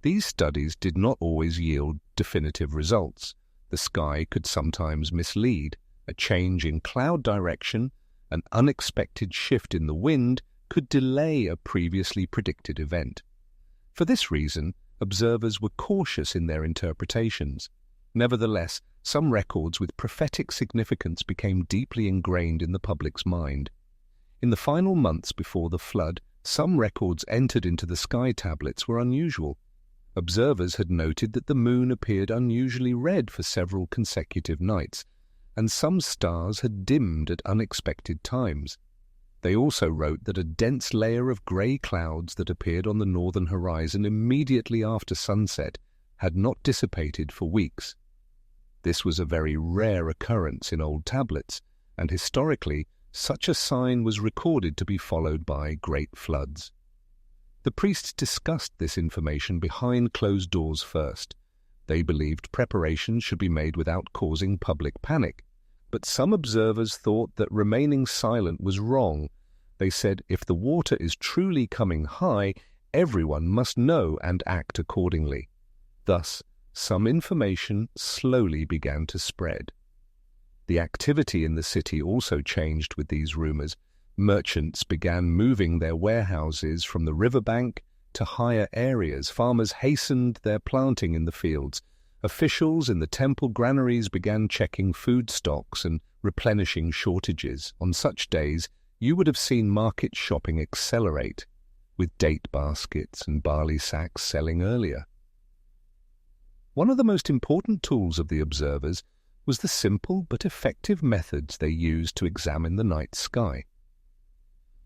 These studies did not always yield definitive results. The sky could sometimes mislead. A change in cloud direction, an unexpected shift in the wind, could delay a previously predicted event. For this reason, observers were cautious in their interpretations. Nevertheless, some records with prophetic significance became deeply ingrained in the public's mind. In the final months before the flood, some records entered into the sky tablets were unusual. Observers had noted that the moon appeared unusually red for several consecutive nights, and some stars had dimmed at unexpected times. They also wrote that a dense layer of grey clouds that appeared on the northern horizon immediately after sunset had not dissipated for weeks. This was a very rare occurrence in old tablets, and historically, such a sign was recorded to be followed by great floods. The priests discussed this information behind closed doors first. They believed preparations should be made without causing public panic. But some observers thought that remaining silent was wrong. They said, if the water is truly coming high, everyone must know and act accordingly. Thus, some information slowly began to spread. The activity in the city also changed with these rumors. Merchants began moving their warehouses from the riverbank to higher areas. Farmers hastened their planting in the fields. Officials in the temple granaries began checking food stocks and replenishing shortages. On such days, you would have seen market shopping accelerate, with date baskets and barley sacks selling earlier. One of the most important tools of the observers was the simple but effective methods they used to examine the night sky.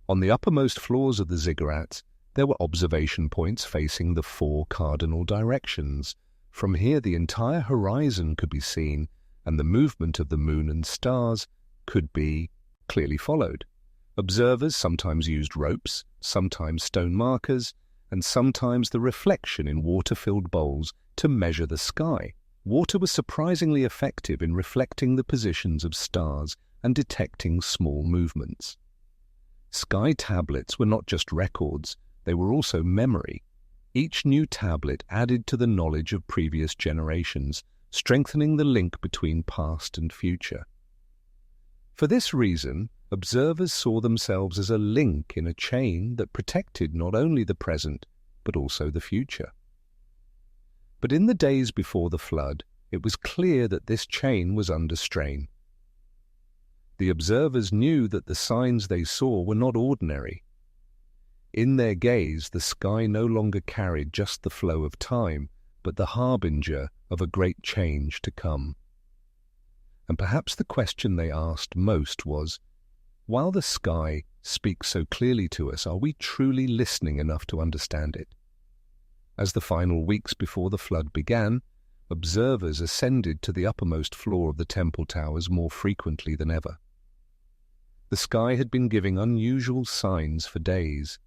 On the uppermost floors of the ziggurats, there were observation points facing the 4 cardinal directions. From here the entire horizon could be seen, and the movement of the moon and stars could be clearly followed. Observers sometimes used ropes, sometimes stone markers, and sometimes the reflection in water-filled bowls to measure the sky. Water was surprisingly effective in reflecting the positions of stars and detecting small movements. Sky tablets were not just records, they were also memory. Each new tablet added to the knowledge of previous generations, strengthening the link between past and future. For this reason, observers saw themselves as a link in a chain that protected not only the present, but also the future. But in the days before the flood, it was clear that this chain was under strain. The observers knew that the signs they saw were not ordinary. In their gaze, the sky no longer carried just the flow of time, but the harbinger of a great change to come. And perhaps the question they asked most was, while the sky speaks so clearly to us, are we truly listening enough to understand it? As the final weeks before the flood began, observers ascended to the uppermost floor of the temple towers more frequently than ever. The sky had been giving unusual signs for days.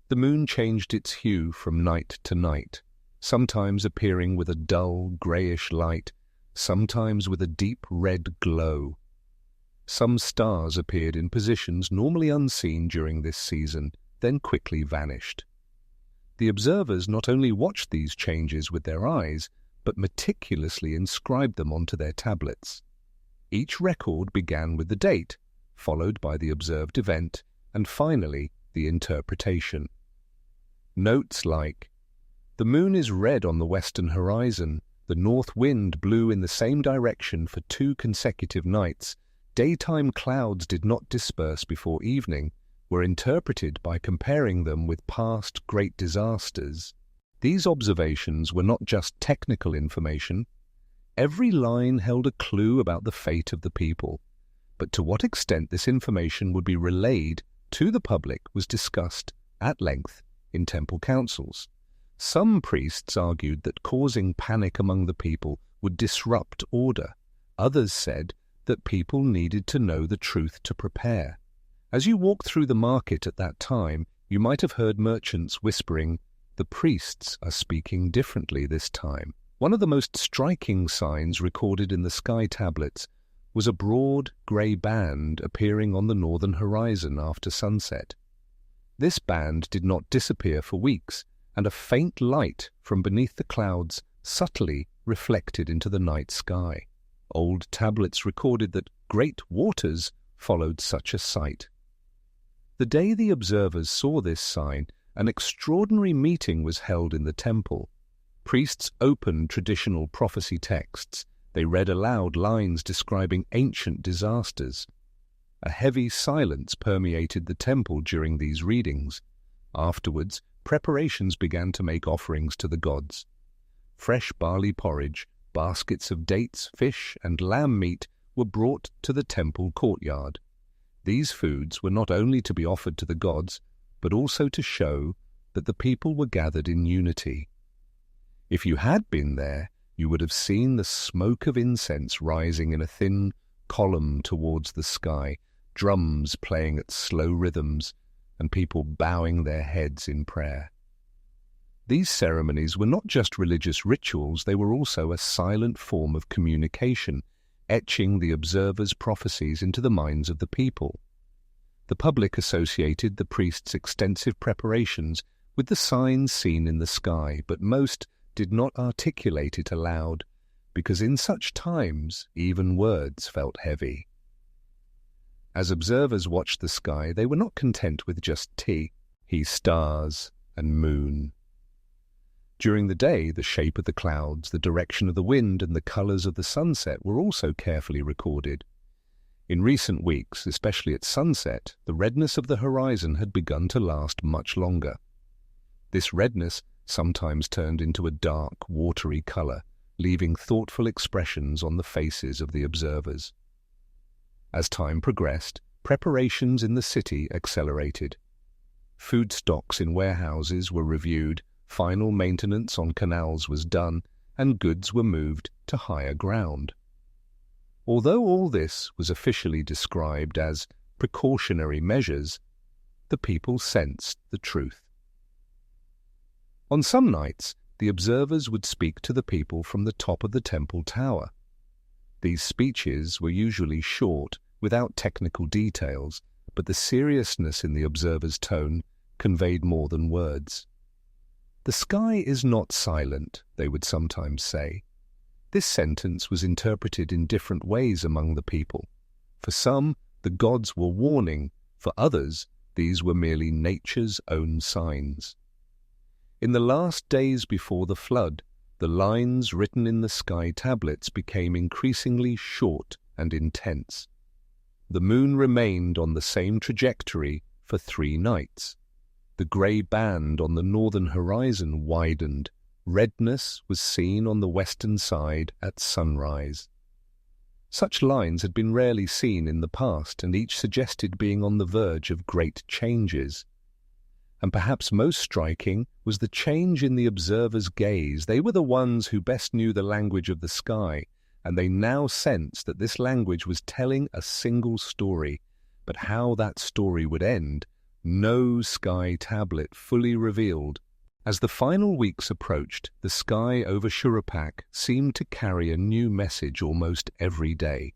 The moon changed its hue from night to night, sometimes appearing with a dull, greyish light, sometimes with a deep red glow. Some stars appeared in positions normally unseen during this season, then quickly vanished. The observers not only watched these changes with their eyes, but meticulously inscribed them onto their tablets. Each record began with the date, followed by the observed event, and finally the interpretation. Notes like, "The moon is red on the western horizon, the north wind blew in the same direction for 2 consecutive nights, daytime clouds did not disperse before evening," were interpreted by comparing them with past great disasters. These observations were not just technical information, Every line held a clue about the fate of the people, but to what extent this information would be relayed to the public was discussed at length in temple councils. Some priests argued that causing panic among the people would disrupt order. Others said that people needed to know the truth to prepare. As you walked through the market at that time, you might have heard merchants whispering, "The priests are speaking differently this time." One of the most striking signs recorded in the sky tablets was a broad grey band appearing on the northern horizon after sunset. This band did not disappear for weeks, and a faint light from beneath the clouds subtly reflected into the night sky. Old tablets recorded that great waters followed such a sight. The day the observers saw this sign, an extraordinary meeting was held in the temple. Priests opened traditional prophecy texts. They read aloud lines describing ancient disasters. A heavy silence permeated the temple during these readings. Afterwards, preparations began to make offerings to the gods. Fresh barley porridge, baskets of dates, fish, and lamb meat were brought to the temple courtyard. These foods were not only to be offered to the gods, but also to show that the people were gathered in unity. If you had been there, you would have seen the smoke of incense rising in a thin column towards the sky, drums playing at slow rhythms, and people bowing their heads in prayer. These ceremonies were not just religious rituals, they were also a silent form of communication, etching the observers' prophecies into the minds of the people. The public associated the priests' extensive preparations with the signs seen in the sky, but most did not articulate it aloud, because in such times even words felt heavy. As observers watched the sky, they were not content with just stars and moon. During the day, the shape of the clouds, the direction of the wind, and the colors of the sunset were also carefully recorded. In recent weeks, especially at sunset, the redness of the horizon had begun to last much longer. This redness sometimes turned into a dark, watery color, leaving thoughtful expressions on the faces of the observers. As time progressed, preparations in the city accelerated. Food stocks in warehouses were reviewed, final maintenance on canals was done, and goods were moved to higher ground. Although all this was officially described as precautionary measures, the people sensed the truth. On some nights, the observers would speak to the people from the top of the temple tower. These speeches were usually short, without technical details, but the seriousness in the observer's tone conveyed more than words. "The sky is not silent," they would sometimes say. This sentence was interpreted in different ways among the people. For some, the gods were warning. For others, these were merely nature's own signs. In the last days before the flood, the lines written in the sky tablets became increasingly short and intense. The moon remained on the same trajectory for 3 nights. The grey band on the northern horizon widened. Redness was seen on the western side at sunrise. Such lines had been rarely seen in the past, and each suggested being on the verge of great changes. And perhaps most striking was the change in the observer's gaze. They were the ones who best knew the language of the sky, and they now sensed that this language was telling a single story. But how that story would end, no sky tablet fully revealed. As the final weeks approached, the sky over Shuruppak seemed to carry a new message almost every day.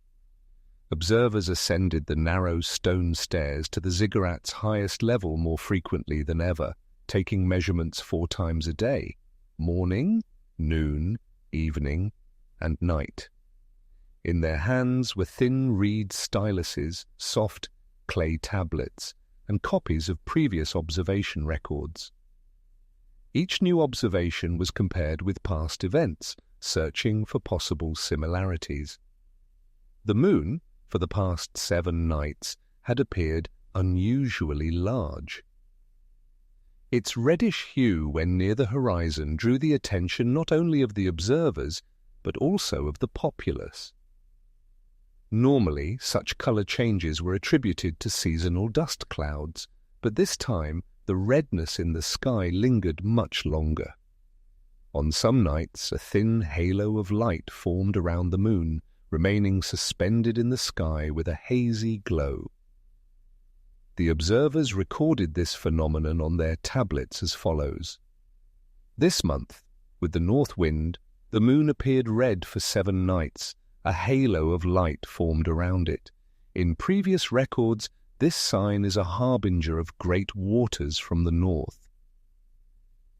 Observers ascended the narrow stone stairs to the ziggurat's highest level more frequently than ever, taking measurements 4 times a day: morning, noon, evening, and night. In their hands were thin reed styluses, soft clay tablets, and copies of previous observation records. Each new observation was compared with past events, searching for possible similarities. The moon, for the past 7 nights, had appeared unusually large. Its reddish hue when near the horizon drew the attention not only of the observers, but also of the populace. Normally, such color changes were attributed to seasonal dust clouds, but this time the redness in the sky lingered much longer. On some nights, a thin halo of light formed around the moon, remaining suspended in the sky with a hazy glow. The observers recorded this phenomenon on their tablets as follows. This month, with the north wind, the moon appeared red for 7 nights. A halo of light formed around it. In previous records, this sign is a harbinger of great waters from the north.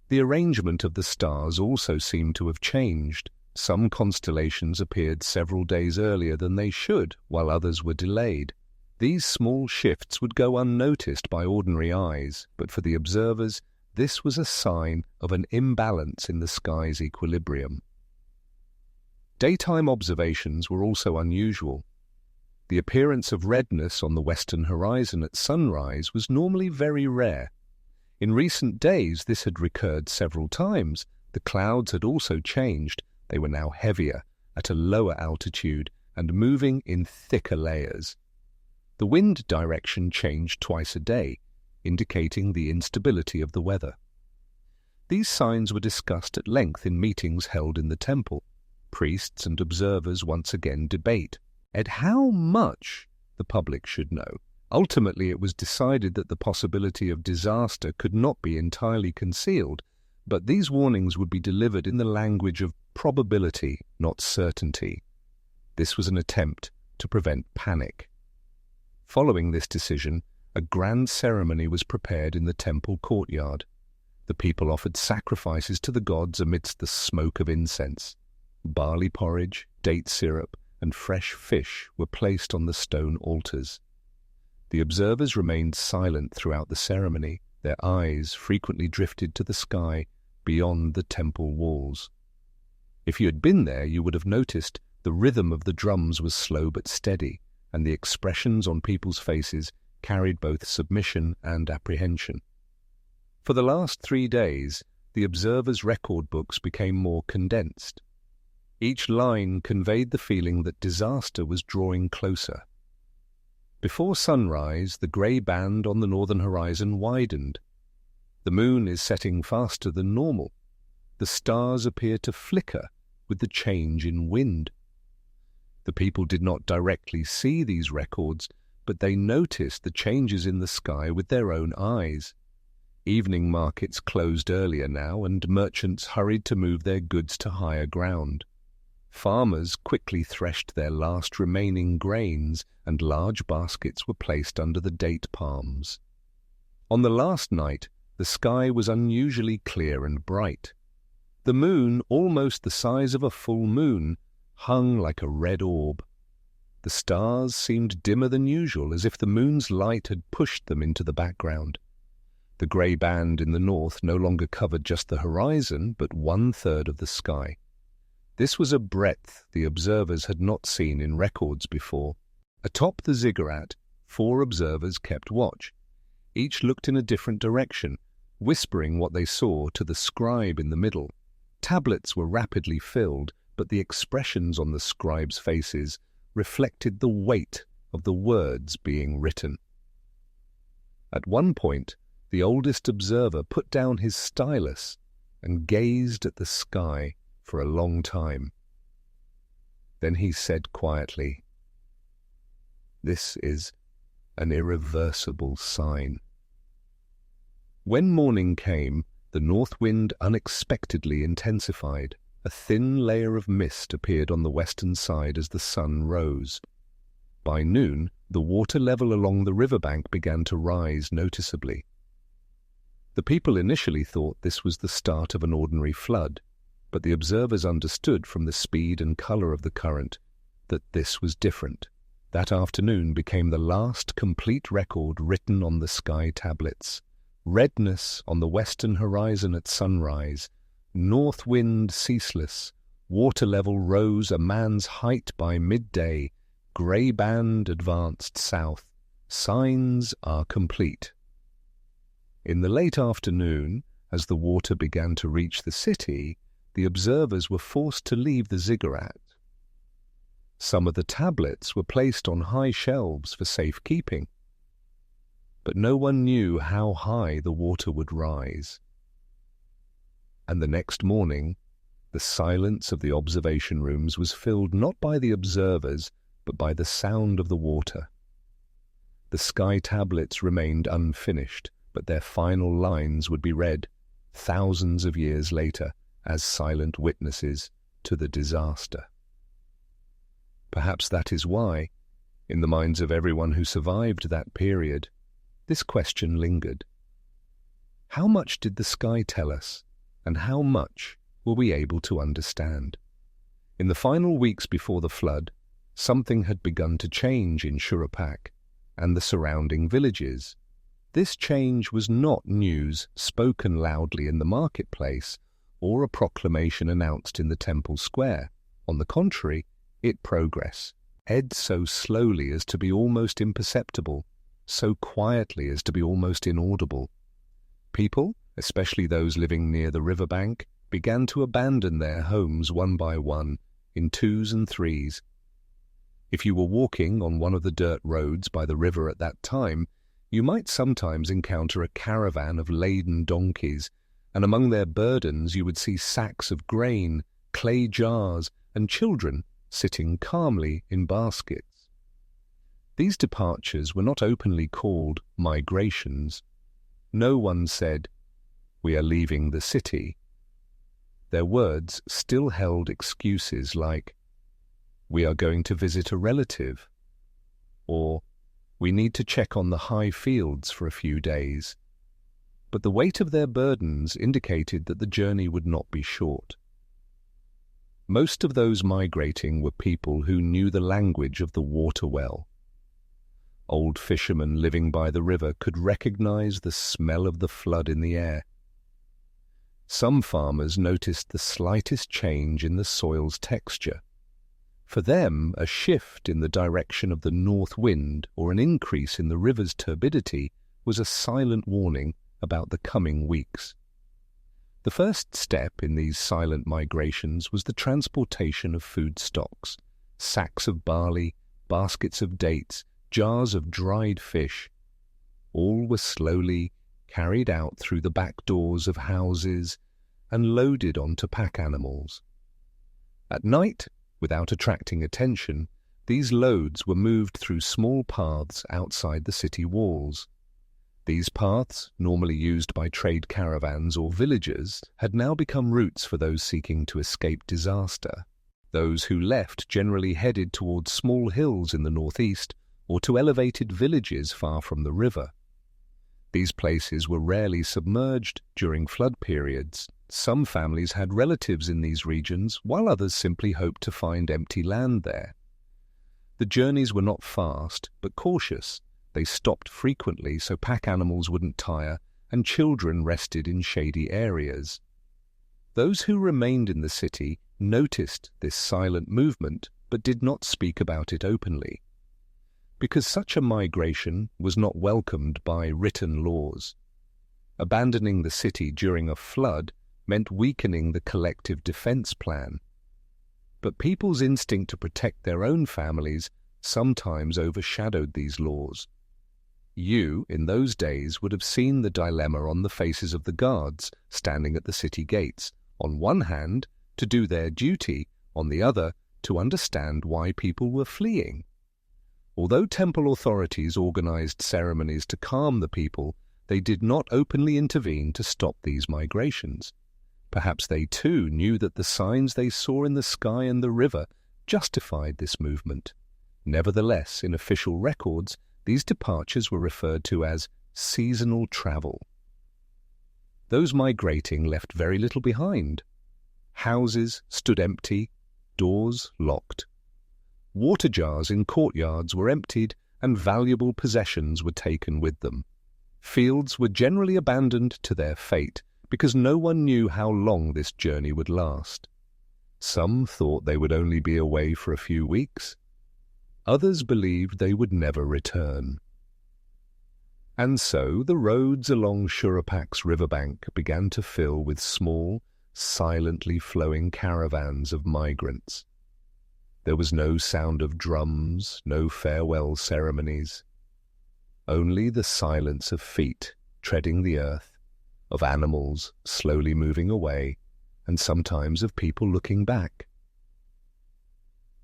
The arrangement of the stars also seemed to have changed. Some constellations appeared several days earlier than they should, while others were delayed. These small shifts would go unnoticed by ordinary eyes, but for the observers, this was a sign of an imbalance in the sky's equilibrium. Daytime observations were also unusual. The appearance of redness on the western horizon at sunrise was normally very rare. In recent days, this had recurred several times. The clouds had also changed. They were now heavier, at a lower altitude, and moving in thicker layers. The wind direction changed twice a day, indicating the instability of the weather. These signs were discussed at length in meetings held in the temple. Priests and observers once again debate at how much the public should know. Ultimately, it was decided that the possibility of disaster could not be entirely concealed, but these warnings would be delivered in the language of probability, not certainty. This was an attempt to prevent panic. Following this decision, a grand ceremony was prepared in the temple courtyard. The people offered sacrifices to the gods amidst the smoke of incense. Barley porridge, date syrup, and fresh fish were placed on the stone altars. The observers remained silent throughout the ceremony. Their eyes frequently drifted to the sky beyond the temple walls. If you had been there, you would have noticed the rhythm of the drums was slow but steady, and the expressions on people's faces carried both submission and apprehension. For the last 3 days, the observers' record books became more condensed. Each line conveyed the feeling that disaster was drawing closer. Before sunrise, the grey band on the northern horizon widened. The moon is setting faster than normal. The stars appear to flicker with the change in wind. The people did not directly see these records, but they noticed the changes in the sky with their own eyes. Evening markets closed earlier now, and merchants hurried to move their goods to higher ground. Farmers quickly threshed their last remaining grains, and large baskets were placed under the date palms. On the last night, the sky was unusually clear and bright. The moon, almost the size of a full moon, hung like a red orb. The stars seemed dimmer than usual, as if the moon's light had pushed them into the background. The grey band in the north no longer covered just the horizon, but 1/3 of the sky. This was a breadth the observers had not seen in records before. Atop the ziggurat, 4 observers kept watch. Each looked in a different direction, whispering what they saw to the scribe in the middle. Tablets were rapidly filled, but the expressions on the scribes' faces reflected the weight of the words being written. At one point, the oldest observer put down his stylus and gazed at the sky for a long time. Then he said quietly, "This is an irreversible sign." When morning came, the north wind unexpectedly intensified. A thin layer of mist appeared on the western side as the sun rose. By noon, the water level along the riverbank began to rise noticeably. The people initially thought this was the start of an ordinary flood, but the observers understood from the speed and color of the current that this was different. That afternoon became the last complete record written on the sky tablets. Redness on the western horizon at sunrise, north wind ceaseless, water level rose a man's height by midday, grey band advanced south. Signs are complete. In the late afternoon, as the water began to reach the city, the observers were forced to leave the ziggurat. Some of the tablets were placed on high shelves for safekeeping, but no one knew how high the water would rise. And the next morning, the silence of the observation rooms was filled not by the observers, but by the sound of the water. The sky tablets remained unfinished, but their final lines would be read thousands of years later as silent witnesses to the disaster. Perhaps that is why, in the minds of everyone who survived that period, this question lingered. How much did the sky tell us, and how much were we able to understand? In the final weeks before the flood, something had begun to change in Shuruppak and the surrounding villages. This change was not news spoken loudly in the marketplace or a proclamation announced in the temple square. On the contrary, it progressed, so slowly as to be almost imperceptible, so quietly as to be almost inaudible. People, especially those living near the riverbank, began to abandon their homes one by one, in twos and threes. If you were walking on one of the dirt roads by the river at that time, you might sometimes encounter a caravan of laden donkeys, and among their burdens you would see sacks of grain, clay jars, and children sitting calmly in baskets. These departures were not openly called migrations. No one said, "We are leaving the city." Their words still held excuses like, "We are going to visit a relative," or "We need to check on the high fields for a few days." But the weight of their burdens indicated that the journey would not be short. Most of those migrating were people who knew the language of the water well. Old fishermen living by the river could recognize the smell of the flood in the air. Some farmers noticed the slightest change in the soil's texture. For them, a shift in the direction of the north wind or an increase in the river's turbidity was a silent warning about the coming weeks. The first step in these silent migrations was the transportation of food stocks, sacks of barley, baskets of dates, jars of dried fish. All were slowly carried out through the back doors of houses and loaded onto pack animals. At night, without attracting attention, these loads were moved through small paths outside the city walls. These paths, normally used by trade caravans or villagers, had now become routes for those seeking to escape disaster. Those who left generally headed towards small hills in the northeast or to elevated villages far from the river. These places were rarely submerged during flood periods. Some families had relatives in these regions, while others simply hoped to find empty land there. The journeys were not fast, but cautious. They stopped frequently so pack animals wouldn't tire, and children rested in shady areas. Those who remained in the city noticed this silent movement, but did not speak about it openly. Because such a migration was not welcomed by written laws. Abandoning the city during a flood meant weakening the collective defense plan. But people's instinct to protect their own families sometimes overshadowed these laws. You, in those days, would have seen the dilemma on the faces of the guards standing at the city gates, on one hand, to do their duty, on the other, to understand why people were fleeing. Although temple authorities organized ceremonies to calm the people, they did not openly intervene to stop these migrations. Perhaps they too knew that the signs they saw in the sky and the river justified this movement. Nevertheless, in official records, these departures were referred to as seasonal travel. Those migrating left very little behind. Houses stood empty, doors locked. Water jars in courtyards were emptied and valuable possessions were taken with them. Fields were generally abandoned to their fate because no one knew how long this journey would last. Some thought they would only be away for a few weeks. Others believed they would never return. And so the roads along Shurupak's riverbank began to fill with small, silently flowing caravans of migrants. There was no sound of drums, no farewell ceremonies. Only the silence of feet treading the earth, of animals slowly moving away, and sometimes of people looking back.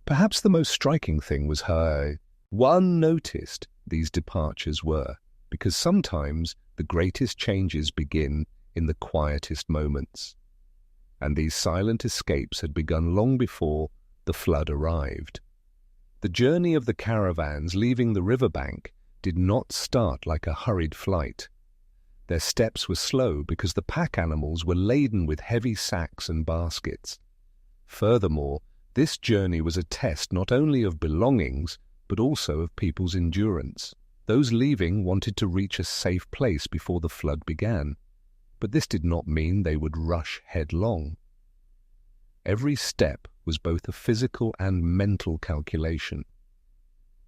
Perhaps the most striking thing was how unnoticed these departures were, because sometimes the greatest changes begin in the quietest moments. And these silent escapes had begun long before the flood arrived. The journey of the caravans leaving the riverbank did not start like a hurried flight. Their steps were slow because the pack animals were laden with heavy sacks and baskets. Furthermore, this journey was a test not only of belongings, but also of people's endurance. Those leaving wanted to reach a safe place before the flood began, but this did not mean they would rush headlong. Every step was both a physical and mental calculation.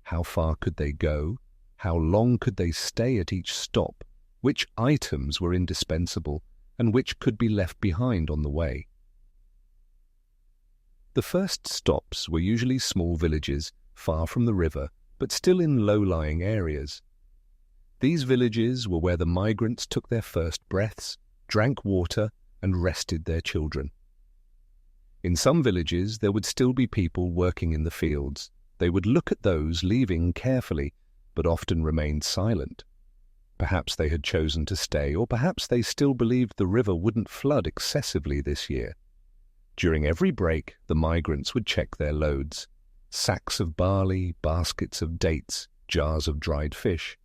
How far could they go? How long could they stay at each stop? Which items were indispensable, and which could be left behind on the way? The first stops were usually small villages, far from the river, but still in low-lying areas. These villages were where the migrants took their first breaths, drank water, and rested their children. In some villages, there would still be people working in the fields. They would look at those leaving carefully, but often remained silent. Perhaps they had chosen to stay, or perhaps they still believed the river wouldn't flood excessively this year. During every break, the migrants would check their loads: sacks of barley, baskets of dates, jars of dried fish.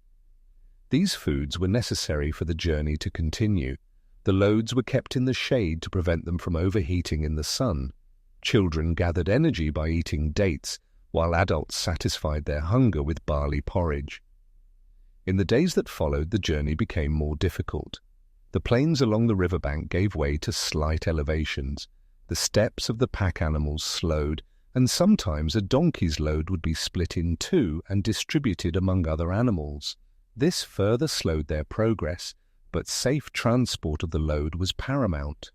These foods were necessary for the journey to continue. The loads were kept in the shade to prevent them from overheating in the sun. Children gathered energy by eating dates, while adults satisfied their hunger with barley porridge. In the days that followed, the journey became more difficult. The plains along the riverbank gave way to slight elevations. The steps of the pack animals slowed, and sometimes a donkey's load would be split in two and distributed among other animals. This further slowed their progress, but safe transport of the load was paramount.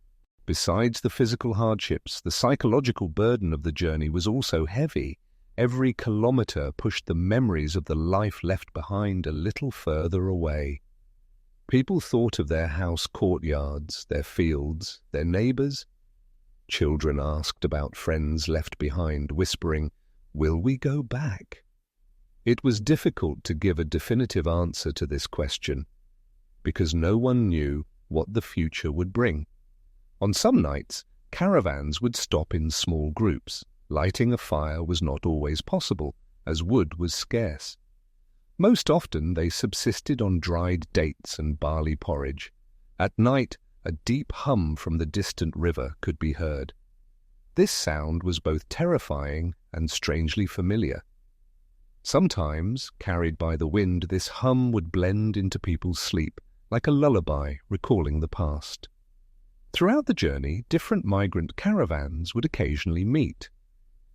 Besides the physical hardships, the psychological burden of the journey was also heavy. Every kilometer pushed the memories of the life left behind a little further away. People thought of their house courtyards, their fields, their neighbors. Children asked about friends left behind, whispering, "Will we go back?" It was difficult to give a definitive answer to this question, because no one knew what the future would bring. On some nights, caravans would stop in small groups. Lighting a fire was not always possible, as wood was scarce. Most often they subsisted on dried dates and barley porridge. At night, a deep hum from the distant river could be heard. This sound was both terrifying and strangely familiar. Sometimes, carried by the wind, this hum would blend into people's sleep, like a lullaby recalling the past. Throughout the journey, different migrant caravans would occasionally meet.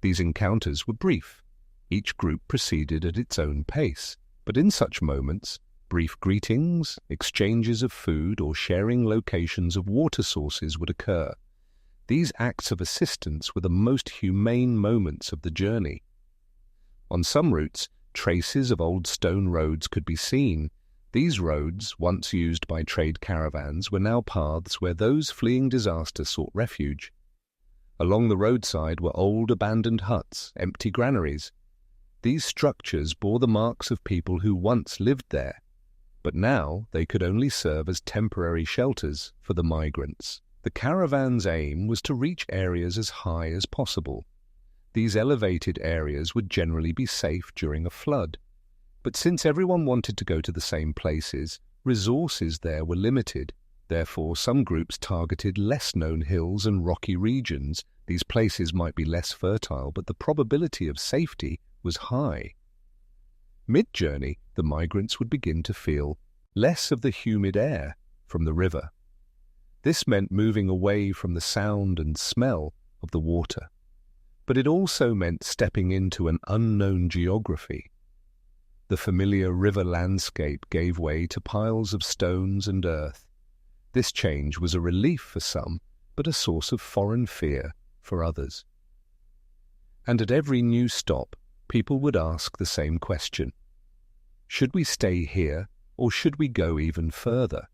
These encounters were brief. Each group proceeded at its own pace, but in such moments, brief greetings, exchanges of food, or sharing locations of water sources would occur. These acts of assistance were the most humane moments of the journey. On some routes, traces of old stone roads could be seen. These roads, once used by trade caravans, were now paths where those fleeing disaster sought refuge. Along the roadside were old abandoned huts, empty granaries. These structures bore the marks of people who once lived there, but now they could only serve as temporary shelters for the migrants. The caravan's aim was to reach areas as high as possible. These elevated areas would generally be safe during a flood. But since everyone wanted to go to the same places, resources there were limited. Therefore, some groups targeted less-known hills and rocky regions. These places might be less fertile, but the probability of safety was high. Mid-journey, the migrants would begin to feel less of the humid air from the river. This meant moving away from the sound and smell of the water. But it also meant stepping into an unknown geography. The familiar river landscape gave way to piles of stones and earth. This change was a relief for some, but a source of foreign fear for others. And at every new stop, people would ask the same question. Should we stay here, or should we go even further?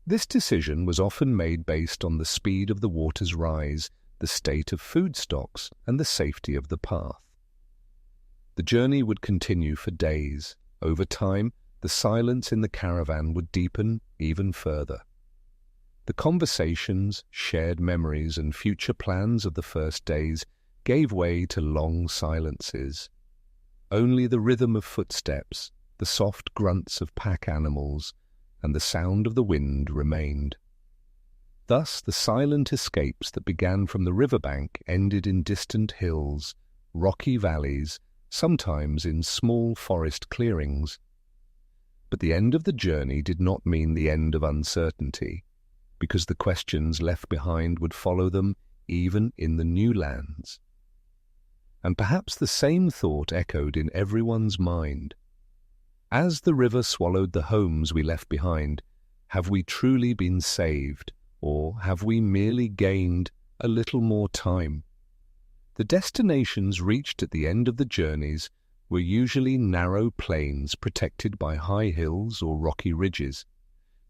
This decision was often made based on the speed of the water's rise, the state of food stocks, and the safety of the path. The journey would continue for days. Over time, the silence in the caravan would deepen even further. The conversations, shared memories, and future plans of the first days gave way to long silences. Only the rhythm of footsteps, the soft grunts of pack animals, and the sound of the wind remained. Thus the silent escapes that began from the riverbank ended in distant hills, rocky valleys, sometimes in small forest clearings. But the end of the journey did not mean the end of uncertainty, because the questions left behind would follow them even in the new lands. And perhaps the same thought echoed in everyone's mind. As the river swallowed the homes we left behind, have we truly been saved, or have we merely gained a little more time? The destinations reached at the end of the journeys were usually narrow plains protected by high hills or rocky ridges.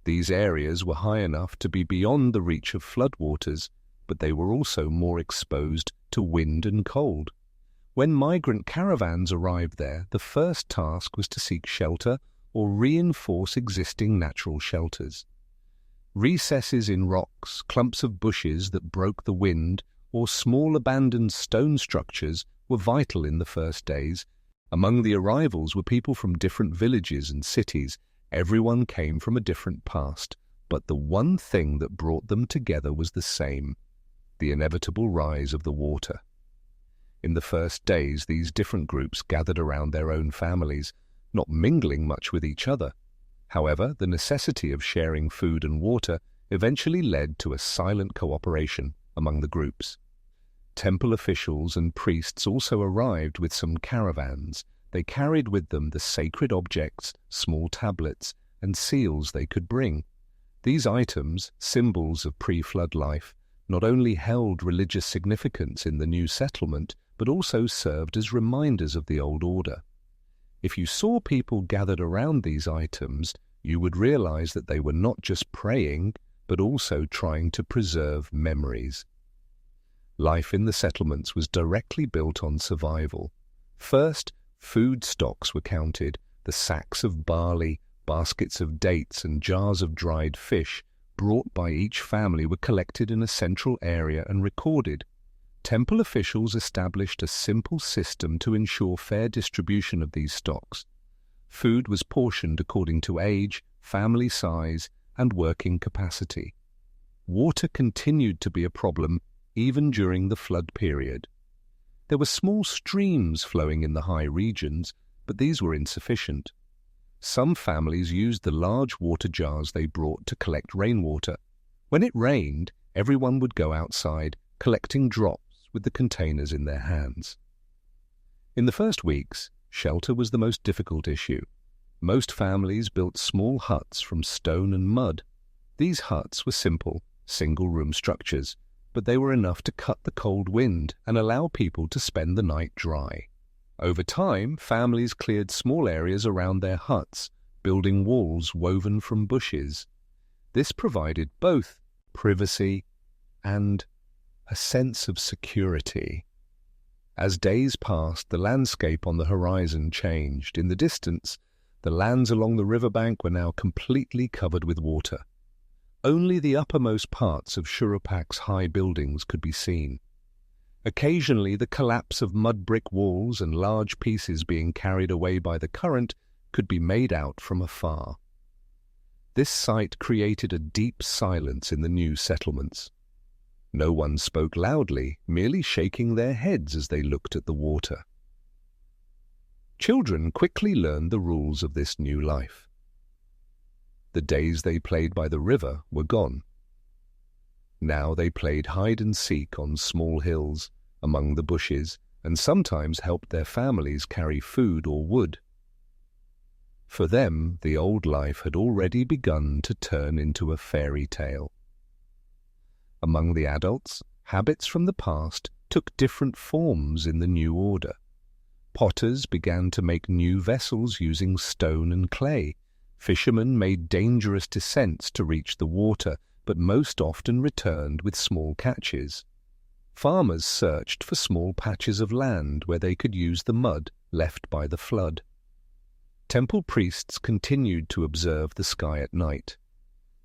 These areas were high enough to be beyond the reach of floodwaters, but they were also more exposed to wind and cold. When migrant caravans arrived there, the first task was to seek shelter or reinforce existing natural shelters. Recesses in rocks, clumps of bushes that broke the wind, or small abandoned stone structures were vital in the first days. Among the arrivals were people from different villages and cities. Everyone came from a different past, but the one thing that brought them together was the same: the inevitable rise of the water. In the first days, these different groups gathered around their own families, not mingling much with each other. However, the necessity of sharing food and water eventually led to a silent cooperation among the groups. Temple officials and priests also arrived with some caravans. They carried with them the sacred objects, small tablets, and seals they could bring. These items, symbols of pre-flood life, not only held religious significance in the new settlement, but also served as reminders of the old order. If you saw people gathered around these items, you would realize that they were not just praying, but also trying to preserve memories. Life in the settlements was directly built on survival. First, food stocks were counted. The sacks of barley, baskets of dates, and jars of dried fish brought by each family were collected in a central area and recorded. Temple officials established a simple system to ensure fair distribution of these stocks. Food was portioned according to age, family size, and working capacity. Water continued to be a problem even during the flood period. There were small streams flowing in the high regions, but these were insufficient. Some families used the large water jars they brought to collect rainwater. When it rained, everyone would go outside, collecting drops with the containers in their hands. In the first weeks, shelter was the most difficult issue. Most families built small huts from stone and mud. These huts were simple, single-room structures, but they were enough to cut the cold wind and allow people to spend the night dry. Over time, families cleared small areas around their huts, building walls woven from bushes. This provided both privacy and a sense of security. As days passed, the landscape on the horizon changed. In the distance, the lands along the riverbank were now completely covered with water. Only the uppermost parts of Shurupak's high buildings could be seen. Occasionally, the collapse of mud brick walls and large pieces being carried away by the current could be made out from afar. This sight created a deep silence in the new settlements. No one spoke loudly, merely shaking their heads as they looked at the water. Children quickly learned the rules of this new life. The days they played by the river were gone. Now they played hide-and-seek on small hills, among the bushes, and sometimes helped their families carry food or wood. For them, the old life had already begun to turn into a fairy tale. Among the adults, habits from the past took different forms in the new order. Potters began to make new vessels using stone and clay. Fishermen made dangerous descents to reach the water, but most often returned with small catches. Farmers searched for small patches of land where they could use the mud left by the flood. Temple priests continued to observe the sky at night.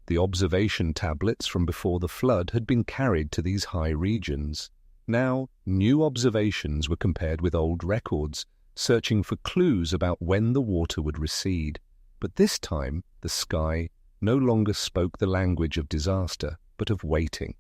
The observation tablets from before the flood had been carried to these high regions. Now, new observations were compared with old records, searching for clues about when the water would recede. But this time, the sky no longer spoke the language of disaster, but of waiting.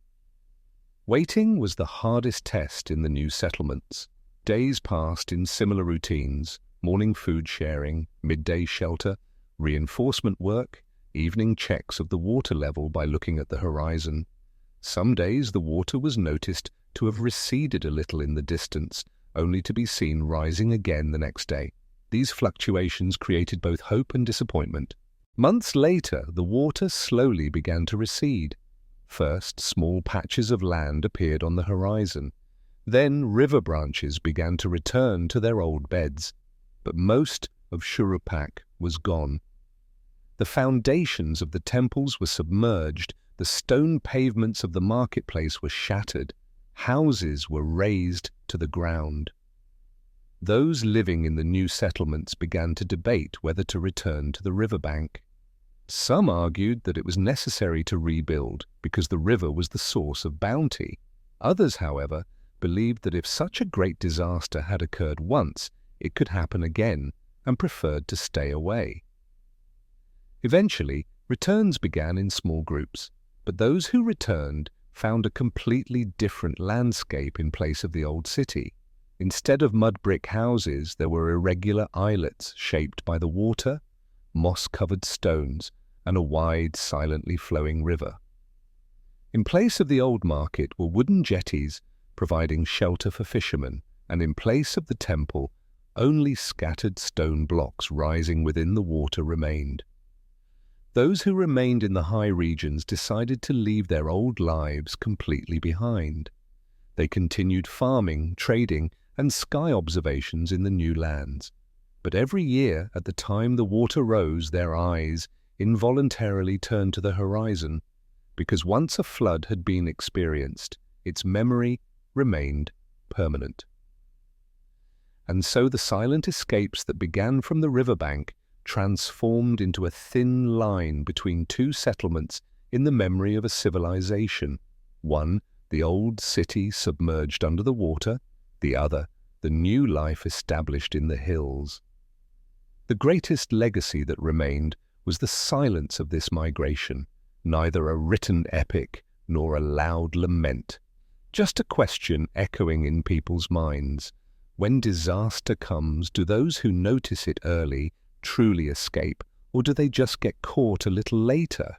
Waiting was the hardest test in the new settlements. Days passed in similar routines: morning food sharing, midday shelter, reinforcement work, evening checks of the water level by looking at the horizon. Some days the water was noticed to have receded a little in the distance, only to be seen rising again the next day. These fluctuations created both hope and disappointment. Months later, the water slowly began to recede. First, small patches of land appeared on the horizon. Then river branches began to return to their old beds. But most of Shurupak was gone. The foundations of the temples were submerged, the stone pavements of the marketplace were shattered, houses were razed to the ground. Those living in the new settlements began to debate whether to return to the riverbank. Some argued that it was necessary to rebuild because the river was the source of bounty. Others, however, believed that if such a great disaster had occurred once, it could happen again, and preferred to stay away. Eventually, returns began in small groups, but those who returned found a completely different landscape in place of the old city. Instead of mud brick houses, there were irregular islets shaped by the water, moss-covered stones, and a wide, silently flowing river. In place of the old market were wooden jetties providing shelter for fishermen, and in place of the temple, only scattered stone blocks rising within the water remained. Those who remained in the high regions decided to leave their old lives completely behind. They continued farming, trading, and sky observations in the new lands. But every year, at the time the water rose, their eyes involuntarily turned to the horizon, because once a flood had been experienced, its memory remained permanent. And so the silent escapes that began from the riverbank transformed into a thin line between two settlements in the memory of a civilization. One, the old city submerged under the water; the other, the new life established in the hills. The greatest legacy that remained was the silence of this migration, neither a written epic nor a loud lament, just a question echoing in people's minds. When disaster comes, do those who notice it early truly escape, or do they just get caught a little later?